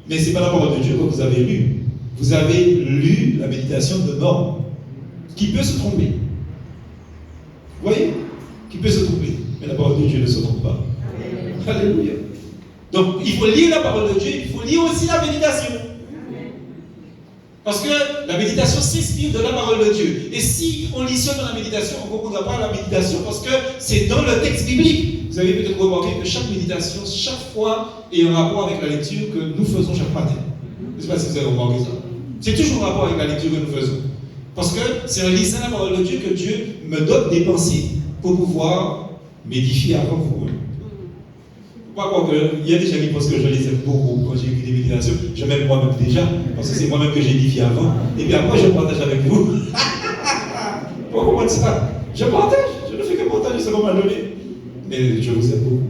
Mais ce n'est pas la parole de Dieu que vous avez lu. Vous avez lu la méditation de Norme, qui peut se tromper. Vous voyez? Qui peut se tromper. Mais la parole de Dieu ne se trompe pas. Amen. Alléluia. Donc, il faut lire la parole de Dieu, il faut lire aussi la méditation. Amen. Parce que la méditation s'inspire de la parole de Dieu. Et si on lit seul dans la méditation, on ne comprendra pas la méditation parce que c'est dans le texte biblique. Vous avez peut-être remarqué que chaque méditation, chaque fois, est en rapport avec la lecture que nous faisons chaque matin. Je ne sais pas si vous avez remarqué ça. C'est toujours en rapport avec la lecture que nous faisons. Parce que c'est en lisant la parole de Dieu que Dieu me donne des pensées pour pouvoir m'édifier avant vous. Pas croire qu'il y a des gens qui pensent que je les aime beaucoup quand j'ai écrit des méditations. Je m'aime moi-même déjà, parce que c'est moi-même que j'ai édifié avant. Et puis après, je partage avec vous. Pourquoi ça? Je partage. Je ne fais que partager ce qu'on m'a donné. Mais je vous aime beaucoup.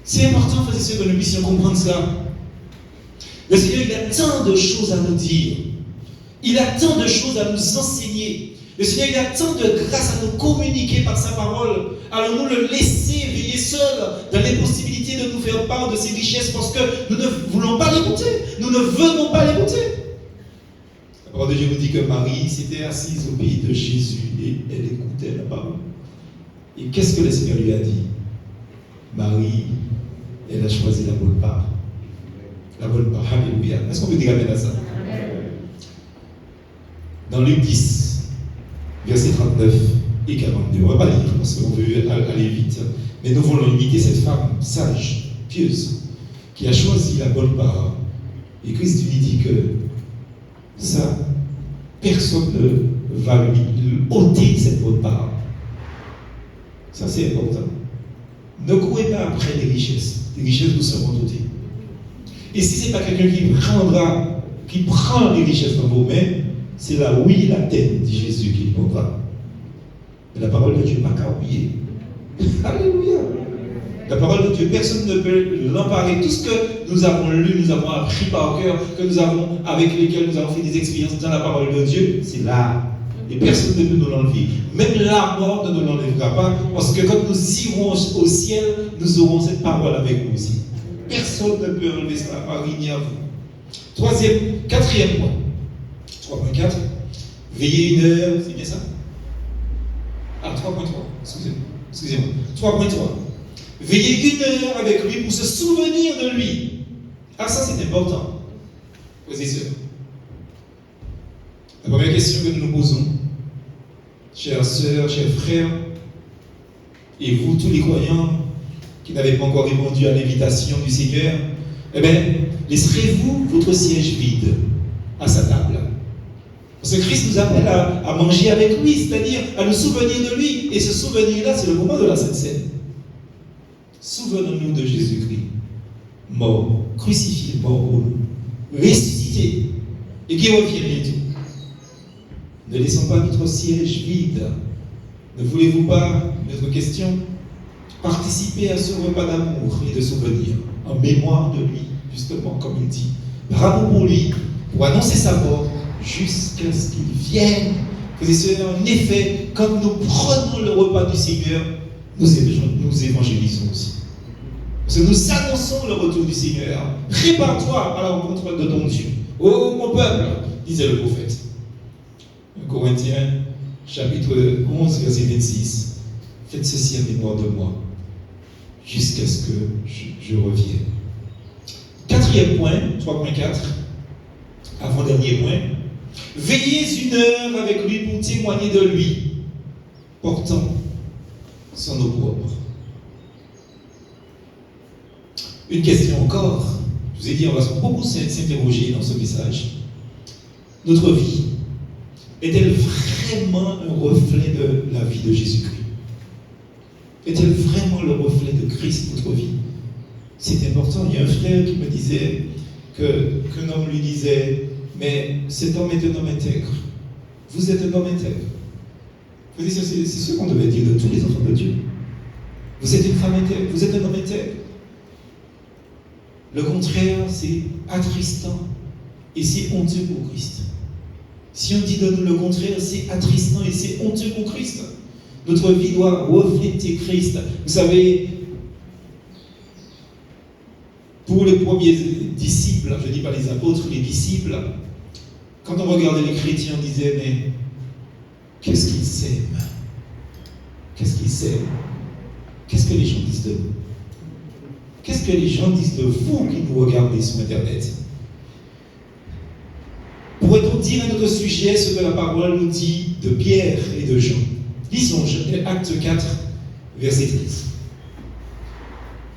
C'est important, frères et sœurs, que nous puissions comprendre ça. Le Seigneur, il a tant de choses à nous dire. Il a tant de choses à nous enseigner. Le Seigneur, il a tant de grâce à nous communiquer par sa parole. Allons-nous le laisser veiller seul dans l'impossibilité de nous faire part de ses richesses parce que nous ne voulons pas l'écouter. Nous ne venons pas l'écouter. La parole de Dieu nous dit que Marie s'était assise au pied de Jésus et elle écoutait la parole. Et qu'est-ce que le Seigneur lui a dit? Marie, elle a choisi la bonne part. La bonne part. Alléluia. Est-ce qu'on peut dire amen à ça? Dans Luc 10, versets 39 et 42. On ne va pas lire parce qu'on veut aller vite. Mais nous voulons imiter cette femme sage, pieuse, qui a choisi la bonne part. Et Christ lui dit que ça, personne ne va lui ôter cette bonne part. Ça, c'est important. Ne courez pas après les richesses. Les richesses vous seront ôtées. Et si ce n'est pas quelqu'un qui prend les richesses dans vos mains, c'est là où il la tête, dit Jésus, qui prendra. Mais la parole de Dieu n'est pas qu'à oublier. Alléluia. La parole de Dieu, personne ne peut l'emparer. Tout ce que nous avons lu, nous avons appris par cœur, avec lesquels nous avons fait des expériences dans la parole de Dieu, c'est là. Et personne ne peut nous l'enlever. Même la mort ne nous l'enlèvera pas, parce que quand nous irons au ciel, nous aurons cette parole avec nous aussi. Personne ne peut enlever ça, par ni à vous. Quatrième point. 3.4. Veillez une heure, c'est bien ça? 3.3. Excusez-moi. 3.3. Veillez 1 heure avec lui pour se souvenir de lui. Ah, ça c'est important. Frères et sœurs. La première question que nous nous posons, chères sœurs, chers frères, et vous tous les croyants qui n'avez pas encore répondu à l'invitation du Seigneur, eh bien, laisserez-vous votre siège vide à sa table? Parce que Christ nous appelle à manger avec lui, c'est-à-dire à nous souvenir de lui. Et ce souvenir-là, c'est le moment de la Sainte Seine. Souvenons-nous de Jésus-Christ, mort, crucifié, mort pour nous, ressuscité, et qui revient bientôt. Ne laissons pas notre siège vide. Ne voulez-vous pas, notre question, participer à ce repas d'amour et de souvenir, en mémoire de lui, justement, comme il dit. Bravo pour lui, pour annoncer sa mort, jusqu'à ce qu'il vienne. Frères et sœurs, en effet, quand nous prenons le repas du Seigneur, nous évangélisons aussi. Parce que nous annonçons le retour du Seigneur. Prépare-toi à la rencontre de ton Dieu. Ô mon peuple, disait le prophète. 1 Corinthiens, chapitre 11, verset 26. Faites ceci en mémoire de moi, jusqu'à ce que je revienne. Quatrième point, 3.4, avant-dernier point. Veillez 1 heure avec lui pour témoigner de lui, portant son opprobre. Une question encore. Je vous ai dit, on va beaucoup s'interroger dans ce message. Notre vie est-elle vraiment un reflet de la vie de Jésus-Christ? Est-elle vraiment le reflet de Christ, notre vie? C'est important. Il y a un frère qui me disait qu'un homme lui disait, mais cet homme est un homme intègre. Vous êtes un homme intègre. C'est ce qu'on devait dire de tous les enfants de Dieu. Vous êtes une femme intègre, vous êtes un homme intègre. Le contraire, c'est attristant et c'est honteux pour Christ. Si on dit de nous le contraire, c'est attristant et c'est honteux pour Christ. Notre vie doit refléter Christ. Vous savez, pour les premiers disciples, je ne dis pas les apôtres, les disciples, quand on regardait les chrétiens, on disait, mais qu'est-ce qu'ils s'aiment? Qu'est-ce qu'ils s'aiment? Qu'est-ce que les gens disent de nous? Qu'est-ce que les gens disent de vous qui nous regardez sur Internet? Pourrait-on dire à notre sujet ce que la parole nous dit de Pierre et de Jean? Lisons Acte 4, verset 13.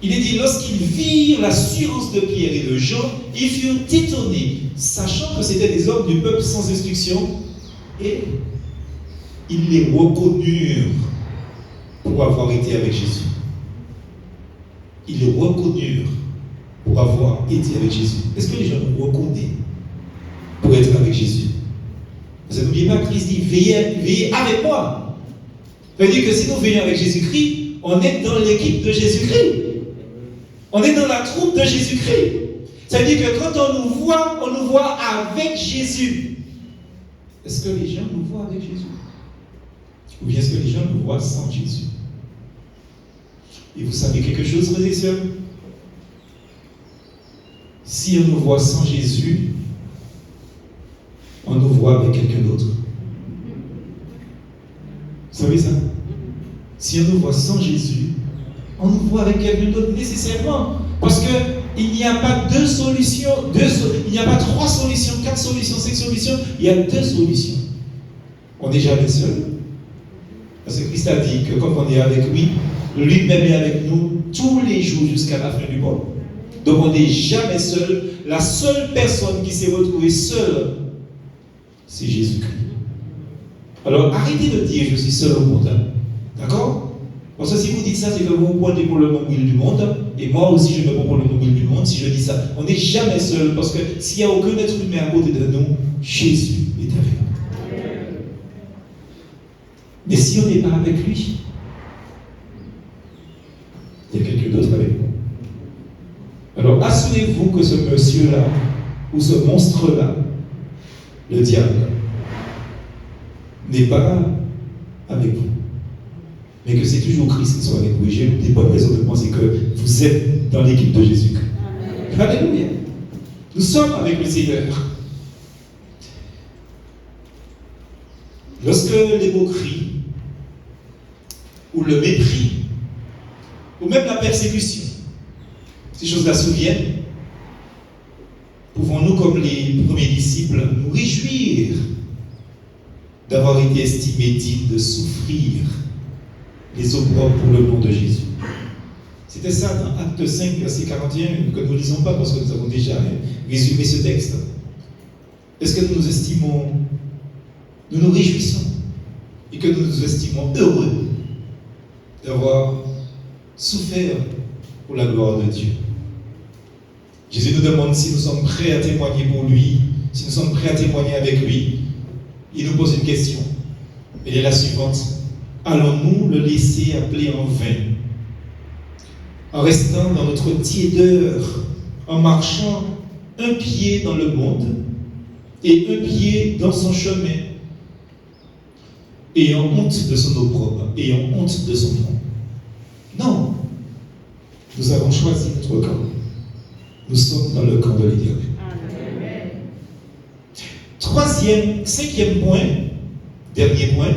Il est dit, lorsqu'ils virent l'assurance de Pierre et de Jean, ils furent étonnés, sachant que c'étaient des hommes du peuple sans instruction, et ils les reconnurent pour avoir été avec Jésus. Ils les reconnurent pour avoir été avec Jésus. Est-ce que les gens nous reconnaissent pour être avec Jésus? Vous n'oubliez pas, Christ dit, veillez avec moi. Ça veut dire que si nous veillons avec Jésus-Christ, on est dans l'équipe de Jésus-Christ. On est dans la troupe de Jésus-Christ. Ça veut dire que quand on nous voit avec Jésus. Est-ce que les gens nous voient avec Jésus? Ou bien est-ce que les gens nous voient sans Jésus? Et vous savez quelque chose, frères et sœurs? Si on nous voit sans Jésus, on nous voit avec quelqu'un d'autre. Vous savez ça? Si on nous voit sans Jésus, on nous voit avec quelqu'un d'autre nécessairement. Parce qu'il n'y a pas deux solutions, il n'y a pas 3 solutions, 4 solutions, 5 solutions, il y a 2 solutions. On n'est jamais seul. Parce que Christ a dit que comme on est avec lui, lui-même est avec nous tous les jours jusqu'à la fin du monde. Donc on n'est jamais seul. La seule personne qui s'est retrouvée seule, c'est Jésus-Christ. Alors arrêtez de dire je suis seul au monde. D'accord? Parce que si vous dites ça, c'est que vous vous prenez pour le nombril du monde. Et moi aussi, je me prends pour le nombril du monde si je dis ça. On n'est jamais seul. Parce que s'il n'y a aucun être humain à côté de nous, Jésus est avec nous. Mais si on n'est pas avec lui, il y a quelqu'un d'autre avec nous. Alors assurez-vous que ce monsieur-là, ou ce monstre-là, le diable, n'est pas avec vous. Mais que c'est toujours Christ qui soit avec vous. Et j'ai des bonnes raisons de penser que vous êtes dans l'équipe de Jésus-Christ. Alléluia. Nous sommes avec le Seigneur. Lorsque les moqueries, ou le mépris, ou même la persécution, ces choses-là souviennent, pouvons-nous, comme les premiers disciples, nous réjouir d'avoir été estimés dignes de souffrir les opprobles pour le nom de Jésus. C'était ça dans Acte 5, verset 41, que nous ne lisons pas parce que nous avons déjà résumé ce texte. Est-ce que nous nous estimons, nous nous réjouissons et que nous nous estimons heureux d'avoir souffert pour la gloire de Dieu? Jésus nous demande si nous sommes prêts à témoigner pour lui, si nous sommes prêts à témoigner avec lui. Il nous pose une question. Elle est la suivante. Allons-nous le laisser appeler en vain? En restant dans notre tiédeur, en marchant un pied dans le monde et un pied dans son chemin, ayant honte de son opprobre, ayant honte de son nom. Non. Nous avons choisi notre camp. Nous sommes dans le camp de l'Éternel. Cinquième point, dernier point,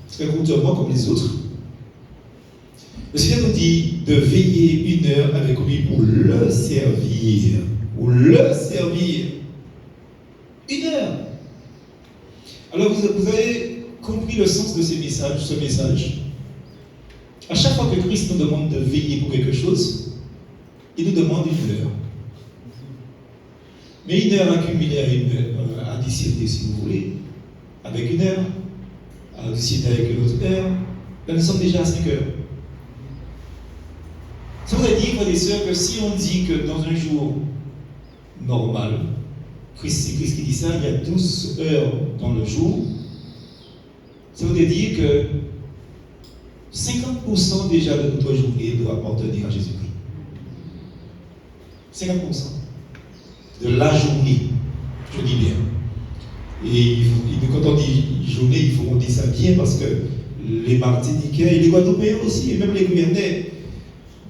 très courtement comme les autres. Le Seigneur nous dit de veiller 1 heure avec lui pour le servir. Pour le servir. 1 heure. Alors vous avez compris le sens de ce message. À chaque fois que Christ nous demande de veiller pour quelque chose, il nous demande 1 heure. Mais 1 heure accumulée à discerner, si vous voulez, avec 1 heure, à discerner avec une autre heure, là nous sommes déjà à 5 heures. Ça voudrait dire, frères et sœurs, que si on dit que dans un jour normal, c'est Christ qui dit ça, il y a 12 heures dans le jour, ça voudrait dire que 50% déjà de notre journée doit appartenir à Jésus-Christ. 50% de la journée, je dis bien. Et quand on dit journée, il faut qu'on dise ça bien parce que les Martiniquais et les Guadeloupéens aussi, et même les Guyanais,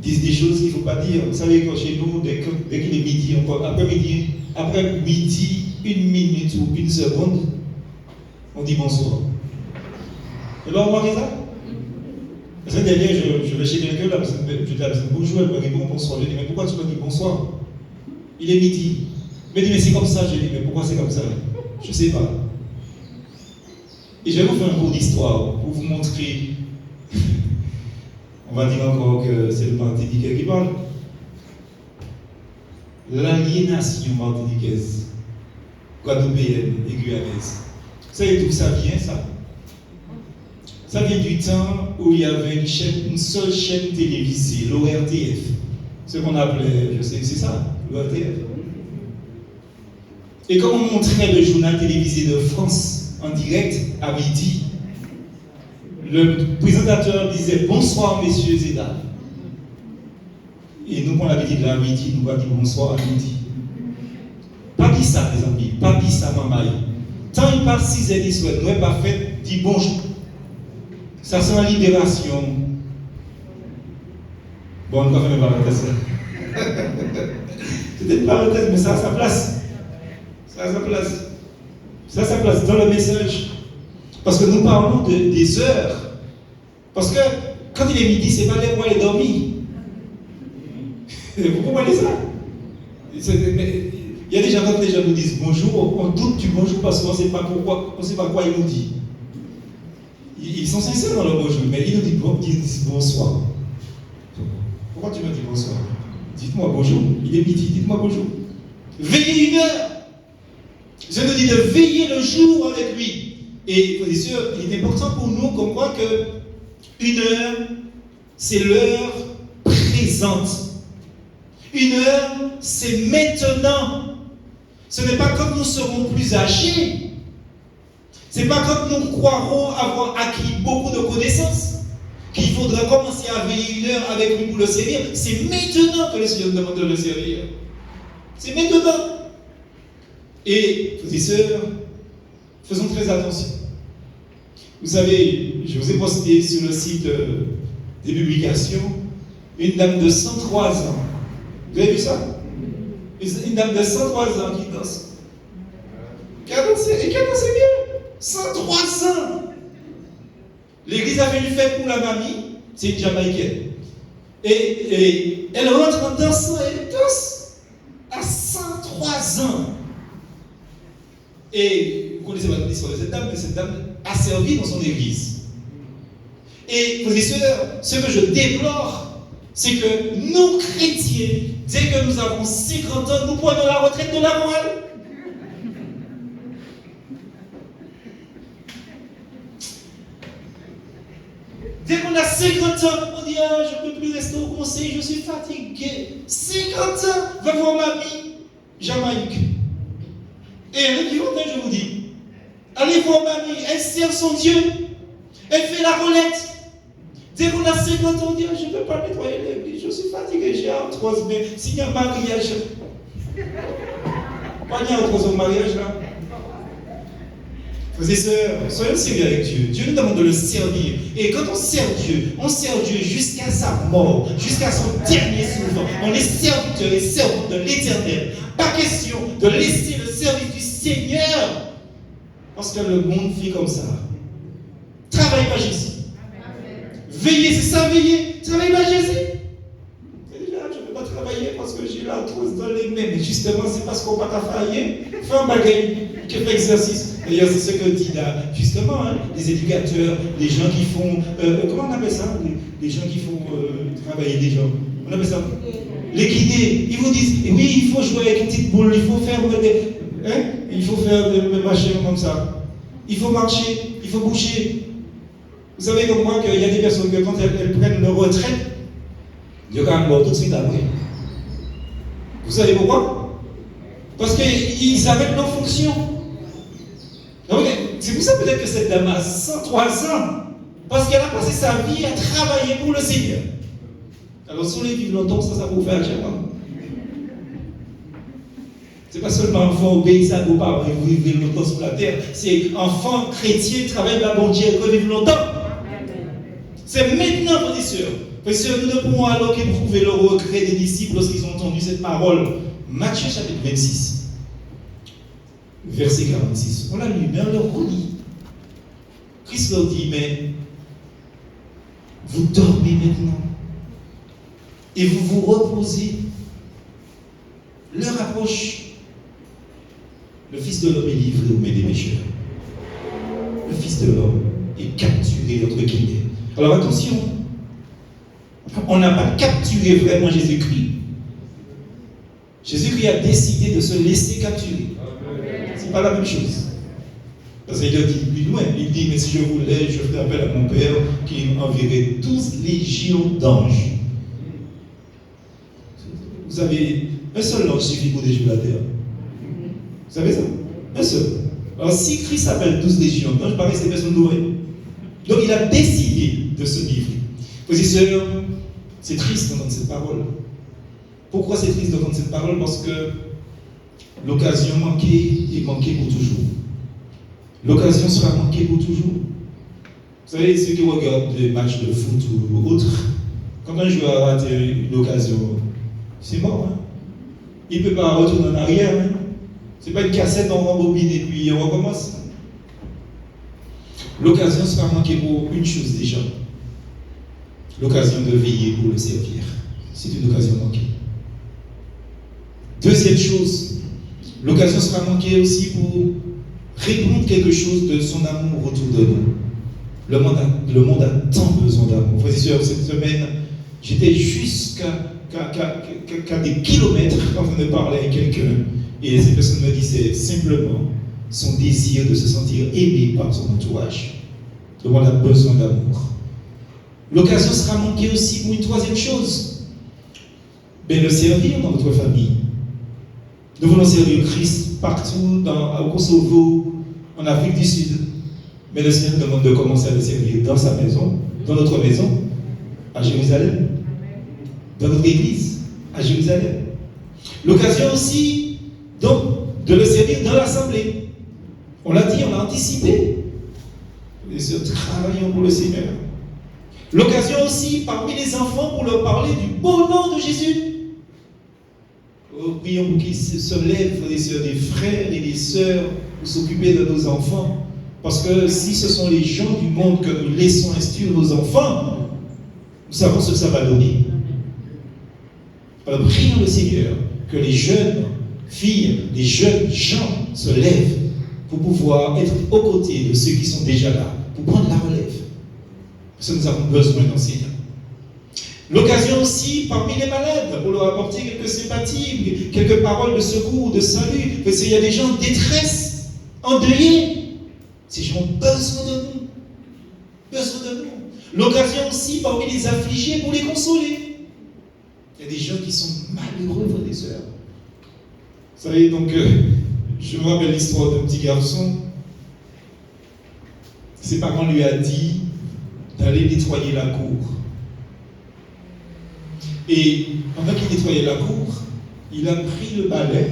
disent des choses qu'il ne faut pas dire. Vous savez, quand chez nous, dès qu'il est midi, après midi, 1 minute ou 1 seconde, on dit bonsoir. Et là, on voit ça? La semaine dernière, je vais chez quelqu'un, là, je dis à la personne bonjour, elle me répond bonsoir. Je dis, mais pourquoi tu me dis bonsoir? Il est midi. Il me dit, mais c'est comme ça. Je dis, mais pourquoi c'est comme ça? Je ne sais pas. Et je vais vous faire un cours d'histoire pour vous montrer. On va dire encore que c'est le Martiniquais qui parle. L'aliénation martiniquaise, guadeloupéenne et guyanaise. Vous savez d'où ça vient, ça? Ça vient du temps où il y avait une seule chaîne télévisée, l'ORTF. Ce qu'on appelait, je sais, c'est ça, l'ORTF. Et quand on montrait le journal télévisé de France en direct à midi, le présentateur disait bonsoir messieurs et dames. Et nous, on avait dit là à midi, nous avons dit bonsoir à midi. Pas dit ça, mes amis, pas dit ça, maman. Tant il passe 6 heures du soir, nous n'avons pas fait, dit bonjour. Ça sent la libération. Bon, on va faire une parenthèse. C'était une parenthèse, mais ça a sa place. Ça a sa place. Ça a sa place dans le message. Parce que nous parlons des heures. Parce que quand il est midi, c'est pas l'heure où elle est dormie. Vous comprenez ça? Il y a des gens, quand les gens nous disent bonjour, on doute du bonjour parce qu'on ne sait pas pourquoi, on ne sait pas quoi ils nous disent. Ils sont sincères dans le bonjour, mais ils nous disent bonsoir. Pourquoi tu me dis bonsoir? Dites-moi bonjour. Il est midi, dites-moi bonjour. Veillez 1 heure. Je nous dis de veiller le jour avec lui. Et bien sûr, il est important pour nous qu'on croit que 1 heure, c'est l'heure présente. 1 heure, c'est maintenant. Ce n'est pas quand nous serons plus âgés. Ce n'est pas quand nous croirons avoir acquis beaucoup de connaissances qu'il faudra commencer à veiller 1 heure avec lui pour le servir. C'est maintenant que le Seigneur nous demande de le servir. C'est maintenant. Et, frères et sœurs, faisons très attention. Vous savez, je vous ai posté sur le site des publications une dame de 103 ans. Vous avez vu ça? Une dame de 103 ans qui danse. Qui a dansé bien. 103 ans. L'église avait une fête pour la mamie. c'est une Jamaïcaine. Et elle rentre en dansant, elle danse à 103 ans. Et vous connaissez pas l'histoire de cette dame, mais cette dame a servi dans son église. Et frères et sœurs, ce que je déplore, c'est que nous, chrétiens, dès que nous avons 50 ans, nous prenons la retraite de la morale. Dès qu'on a 50 ans, on dit ah, je ne peux plus rester au conseil, je suis fatigué. 50 ans, va voir mamie, Jamaïque. Et elle est vivante, je vous dis. Allez voir mamie, elle sert son Dieu. Elle fait la roulette. Dès qu'on a 50 ans, on dit ah, je ne peux pas nettoyer l'église, je suis fatigué, j'ai arthrose, mais s'il y a un mariage, pas il y a arthrose au mariage là. Frères et sœurs, soyons sérieux avec Dieu. Dieu nous demande de le servir. Et quand on sert Dieu jusqu'à sa mort, jusqu'à son dernier souffle. On est serviteur et servant de l'Éternel. Pas question de laisser le service du Seigneur. Parce que le monde fait comme ça. Travaille pas Jésus. Veillez, c'est ça, veillez. Travaille pas Jésus. Je ne peux pas travailler parce que j'ai l'arthrose dans les mains. Mais justement, c'est parce qu'on va travailler. Fais un bagage qui fait exercice. D'ailleurs, c'est ce que dit là, justement, hein, les éducateurs, les gens qui font, comment on appelle ça, les gens qui font travailler les gens, on appelle ça, les guidés, ils vous disent, oui, il faut jouer avec une petite boule, il faut faire des machins comme ça, il faut marcher, il faut bouger. Vous savez comme moi qu'il y a des personnes que quand elles prennent leur retraite, ils ont quand même mort tout de suite après. Vous savez pourquoi? Parce qu'ils arrêtent leur fonction. Donc, c'est pour ça peut-être que cette dame a 103 ans, parce qu'elle a passé sa vie à travailler pour le Seigneur. Alors si on les vit longtemps, ça vous fait agir. C'est pas seulement enfant obéissant à vos parents et vous vivez longtemps sur la terre, c'est enfant chrétien, travaille la bonne Dieu et vivre longtemps. C'est maintenant, frères et sœurs. Parce que nous ne pouvons alors qu'éprouver le regret des disciples lorsqu'ils ont entendu cette parole. Matthieu chapitre 26. Verset 46. On l'a lu, mais on leur relit. Christ leur dit, mais vous dormez maintenant et vous vous reposez. L'heure approche. Le Fils de l'homme est livré aux mains des pécheurs. Le Fils de l'homme est capturé entre guillemets. Alors attention, on n'a pas capturé vraiment Jésus-Christ. Jésus-Christ a décidé de se laisser capturer. C'est pas la même chose. Parce qu'il dit plus loin, il dit, mais si je voulais, je ferais appel à mon Père qui enverrait 12 légions d'anges. Vous savez, un seul ange suffit pour déjouer la terre. Vous savez ça? Un seul. Alors si Christ appelle 12 légions d'anges, pareil, c'est des personnes douées. Donc il a décidé de se livrer. Frères et sœurs, c'est triste d'entendre cette parole. Pourquoi c'est triste d'entendre cette parole? Parce que l'occasion manquée est manquée pour toujours. L'occasion sera manquée pour toujours. Vous savez, ceux qui regardent des matchs de foot ou autres, quand un joueur a raté une occasion, c'est mort. Hein? Il ne peut pas retourner en arrière. Hein? Ce n'est pas une cassette, on rembobine et puis on recommence. L'occasion sera manquée pour une chose déjà. L'occasion de veiller pour le servir. C'est une occasion manquée. Deuxième chose, l'occasion sera manquée aussi pour répondre quelque chose de son amour autour de nous. Le monde a tant besoin d'amour. Frères et sœurs, cette semaine, j'étais jusqu'à des kilomètres en train de parler avec quelqu'un. Et cette personne me disait simplement son désir de se sentir aimé par son entourage. Le monde a besoin d'amour. L'occasion sera manquée aussi pour une troisième chose. Le servir dans notre famille. Nous voulons servir Christ partout, au Kosovo, en Afrique du Sud. Mais le Seigneur nous demande de commencer à le servir dans sa maison, dans notre maison, à Jérusalem, dans notre église, à Jérusalem. L'occasion aussi, donc, de le servir dans l'assemblée. On l'a dit, on l'a anticipé. Les sœurs, travaillons pour le Seigneur. L'occasion aussi, parmi les enfants, pour leur parler du beau nom de Jésus. Prions pour qu'ils se lèvent, les sœurs, des frères et des sœurs, pour s'occuper de nos enfants. Parce que si ce sont les gens du monde que nous laissons instruire nos enfants, Nous savons ce que ça va donner. Alors prions le Seigneur que les jeunes filles, les jeunes gens se lèvent pour pouvoir être aux côtés de ceux qui sont déjà là, pour prendre la relève. Parce que nous avons besoin d'enseignants. L'occasion aussi, parmi les malades, pour leur apporter quelques sympathies, quelques paroles de secours, de salut, parce qu'il y a des gens en détresse, endeuillés. Ces gens ont besoin de nous. Besoin de nous. L'occasion aussi, parmi les affligés, pour les consoler. Il y a des gens qui sont malheureux, frères et sœurs. Vous savez, donc, je me rappelle l'histoire d'un petit garçon. Ses parents lui ont dit d'aller nettoyer la cour. Et pendant qu'il nettoyait la cour, il a pris le balai,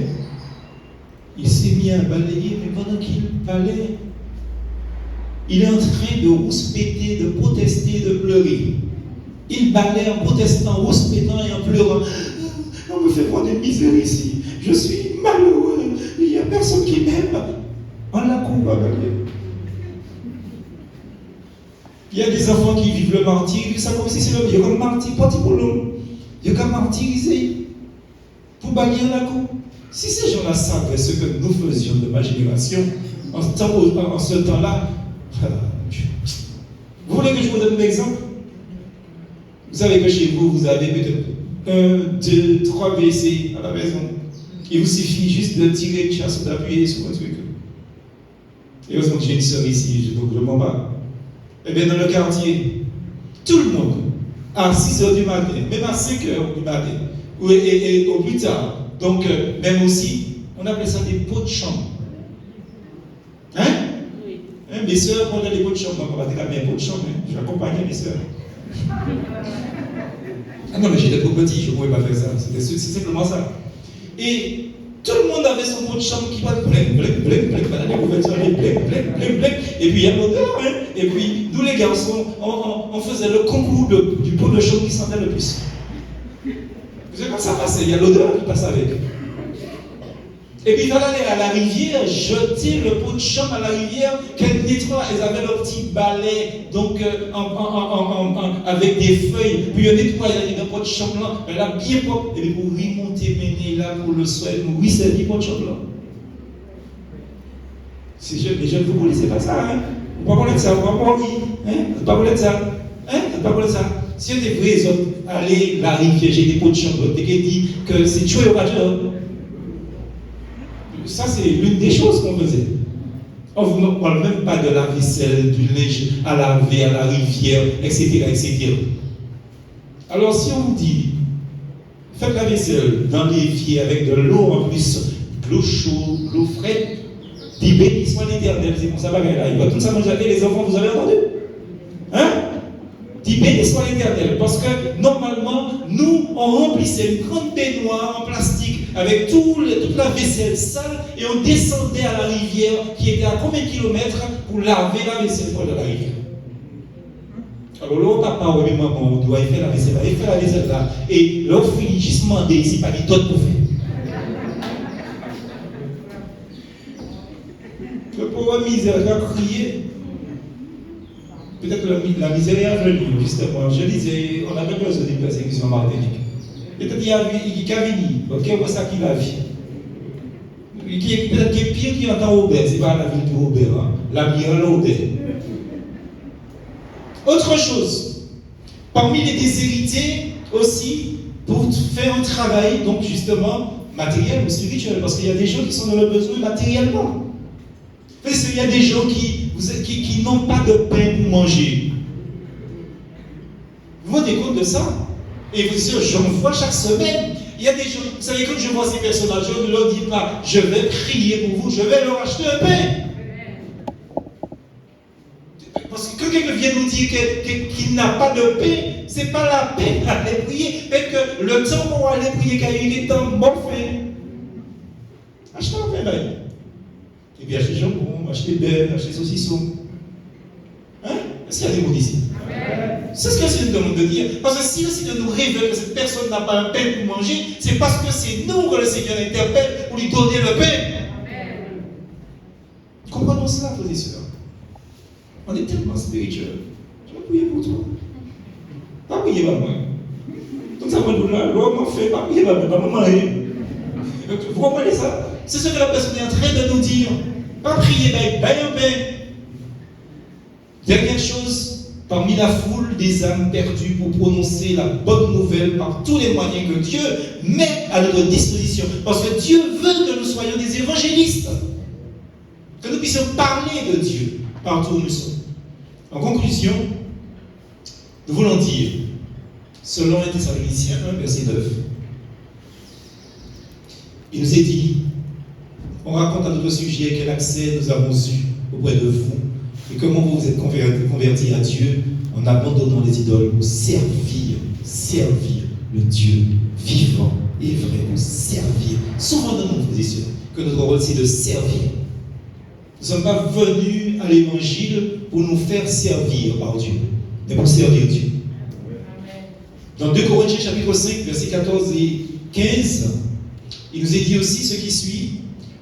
il s'est mis à balayer, mais pendant qu'il balayait, il est en train de rouspéter, de protester, de pleurer. Il balaye en protestant, rouspétant et en pleurant. On me fait voir des misères ici, je suis malheureux, il n'y a personne qui m'aime. On la cour à balayer. Il y a des enfants qui vivent le martyr, ça comme si c'est le mieux, comme martyr, pas pour l'homme. Il y a qu'à martyriser pour balayer la cour. Si ces gens-là savaient ce que nous faisions de ma génération, en ce temps-là, vous voulez que je vous donne un exemple? Vous savez que chez vous, vous avez peut-être 1, 2, 3 WC à la maison. Il vous suffit juste de tirer une chasse ou d'appuyer sur un truc. Et heureusement que j'ai une soeur ici, donc je m'en vais. Eh bien, dans le quartier, tout le monde, à 6 h du matin, même à 5 h du matin, et au plus tard. Donc, même aussi, on appelle ça des pots de chambre. Hein? Oui. Hein, mes soeurs, on a des pots de chambre. On va dire mes pots de chambre. Hein? Je vais accompagner mes soeurs. Ah non, mais j'étais trop petit, je ne pouvais pas faire ça. C'est simplement ça. Et tout le monde avait son pot de chambre qui va blec, et puis il y a l'odeur, hein? Et puis nous les garçons, on faisait le concours du pot de chambre qui sentait le plus. Vous savez quand ça passait, il y a l'odeur qui passe avec. Et puis il fallait aller à la rivière, jeter le pot de chambre à la rivière, qu'elle nettoie. Elles avaient leur petit balai, donc avec des feuilles. Puis elle nettoyait le pot de chambre là, elle a bien propre. Et puis pour remonter, mener là pour le soir, oui, c'est le pot de chambre là. Les jeunes, vous ne connaissez pas ça, hein? On va parler de ça, on va parler, hein? On va parler de ça, hein? On va parler de ça. Si on est vrais hommes, allez à la rivière, j'ai des pots de chambre, et qui dit que c'est tuer au rageur. Ça, c'est l'une des choses qu'on faisait. On ne parle même pas de la vaisselle, du linge à laver, à la rivière, etc., etc. Alors, si on vous dit, faites la vaisselle dans l'évier avec de l'eau en plus, de l'eau chaude, de l'eau fraîche, dit béni soit l'Éternel, c'est pour ça que là, il va tout ça manger. Les enfants, vous avez entendu? Hein? Dit béni soit l'Éternel, parce que normalement, nous, on remplissait une grande baignoire en plastique avec toute la vaisselle sale et on descendait à la rivière qui était à combien de kilomètres pour laver la vaisselle pour de la rivière. Alors là, papa ou maman, on doit faire la vaisselle là, il fait la vaisselle là, et là, on finit juste demander ici, pas dit d'autres pour faire. Le pauvre misère a crié. Peut-être que la misère est venue, justement. Je disais, on avait besoin d'une persécution en Martinique. Peut-être qu'il y a Cavini, ok, ça qui la vie. Peut-être qu'il est pire qui entend Robert, c'est pas la ville de Robert, hein? L'amiral Robert. Autre chose, parmi les déshérités aussi, pour faire un travail, donc justement, matériel ou spirituel, parce qu'il y a des gens qui sont dans le besoin matériellement. Parce qu'il y a des gens qui n'ont pas de pain pour manger. Vous vous rendez compte de ça? Et vous dites, j'en vois chaque semaine. Il y a des gens, vous savez, quand je vois ces personnages, je ne leur dis pas, je vais prier pour vous, je vais leur acheter un pain. Parce que quand quelqu'un vient nous dire qu'il n'a pas de pain, ce n'est pas la peine d'aller prier, mais que le temps pour aller prier, car il est temps bon fait. Achetez un pain, et puis acheter jambon, acheter beurre, acheter saucisson. Hein? Est-ce qu'il y a des mots ici? C'est ce que je demande de dire. Parce que si le Seigneur nous révèle que cette personne n'a pas un pain pour manger, c'est parce que c'est nous que le Seigneur interpelle pour lui donner le pain. Comprenons cela, frères et sœurs. On est tellement spirituel. Je vais prier pour toi. Pas prier, pas moi. Donc ça me dit là, l'homme fait, pas prier, pas moi, pas moi. Vous comprenez ça? C'est ce que la personne est en train de nous dire. Pas prier, ben. Dernière chose, parmi la foule des âmes perdues pour prononcer la bonne nouvelle par tous les moyens que Dieu met à notre disposition. Parce que Dieu veut que nous soyons des évangélistes. Que nous puissions parler de Dieu partout où nous sommes. En conclusion, nous voulons dire, selon 1 Thessaloniciens 1, verset 9, il nous est dit, on raconte à notre sujet quel accès nous avons eu auprès de vous et comment vous vous êtes convertis à Dieu en abandonnant les idoles pour servir le Dieu vivant et vrai, pour servir. Souvent dans nos positions, que notre rôle c'est de servir. Nous ne sommes pas venus à l'évangile pour nous faire servir par Dieu, mais pour servir Dieu. Dans 2 Corinthiens chapitre 5, versets 14 et 15, il nous est dit aussi ce qui suit.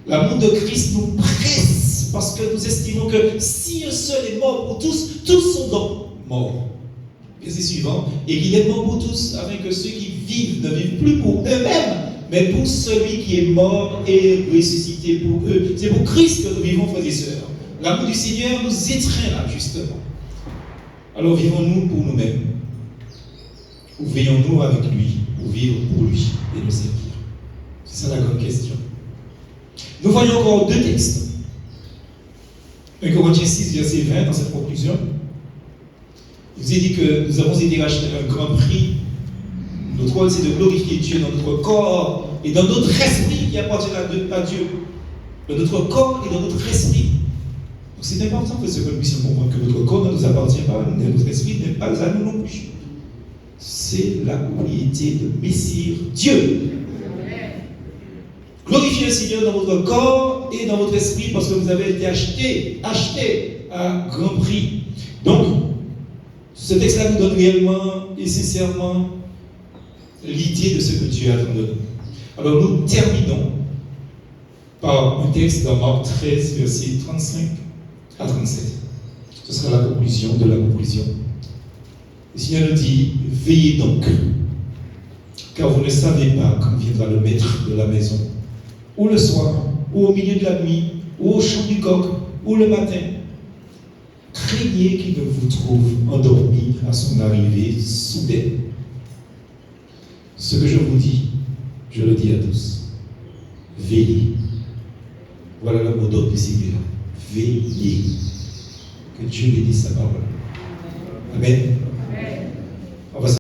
L'amour de Christ nous presse parce que nous estimons que si un seul est mort pour tous, tous sont donc morts. Verset suivant. Et qu'il est mort pour tous afin que ceux qui vivent ne vivent plus pour eux-mêmes, mais pour celui qui est mort et ressuscité pour eux. C'est pour Christ que nous vivons, frères et sœurs. L'amour du Seigneur nous étreint là, justement. Alors vivons-nous pour nous-mêmes? Ou veillons-nous avec lui, pour vivre pour lui et nous servir? C'est ça la grande question. Nous voyons encore 2 textes. 1 Corinthiens 6, verset 20, dans cette conclusion. Il vous est dit que nous avons été rachetés à un grand prix. Notre rôle, c'est de glorifier Dieu dans notre corps et dans notre esprit qui appartient à Dieu. Dans notre corps et dans notre esprit. Donc c'est important que nous puissions comprendre que notre corps ne nous appartient pas, et notre esprit n'est pas à nous non plus. C'est la propriété de Messire Dieu. Glorifiez le Seigneur dans votre corps et dans votre esprit parce que vous avez été achetés à grand prix. Donc, ce texte-là nous donne réellement et sincèrement l'idée de ce que Dieu attend de nous. Alors, nous terminons par un texte dans Marc 13, versets 35 à 37. Ce sera la conclusion de la conclusion. Le Seigneur nous dit, veillez donc, car vous ne savez pas quand viendra le maître de la maison, ou le soir, ou au milieu de la nuit, ou au chant du coq, ou le matin. Craignez qu'il ne vous trouve endormi à son arrivée soudaine. Ce que je vous dis, je le dis à tous. Veillez. Voilà le mot d'ordre du Seigneur. Veillez. Que Dieu bénisse sa parole. Amen.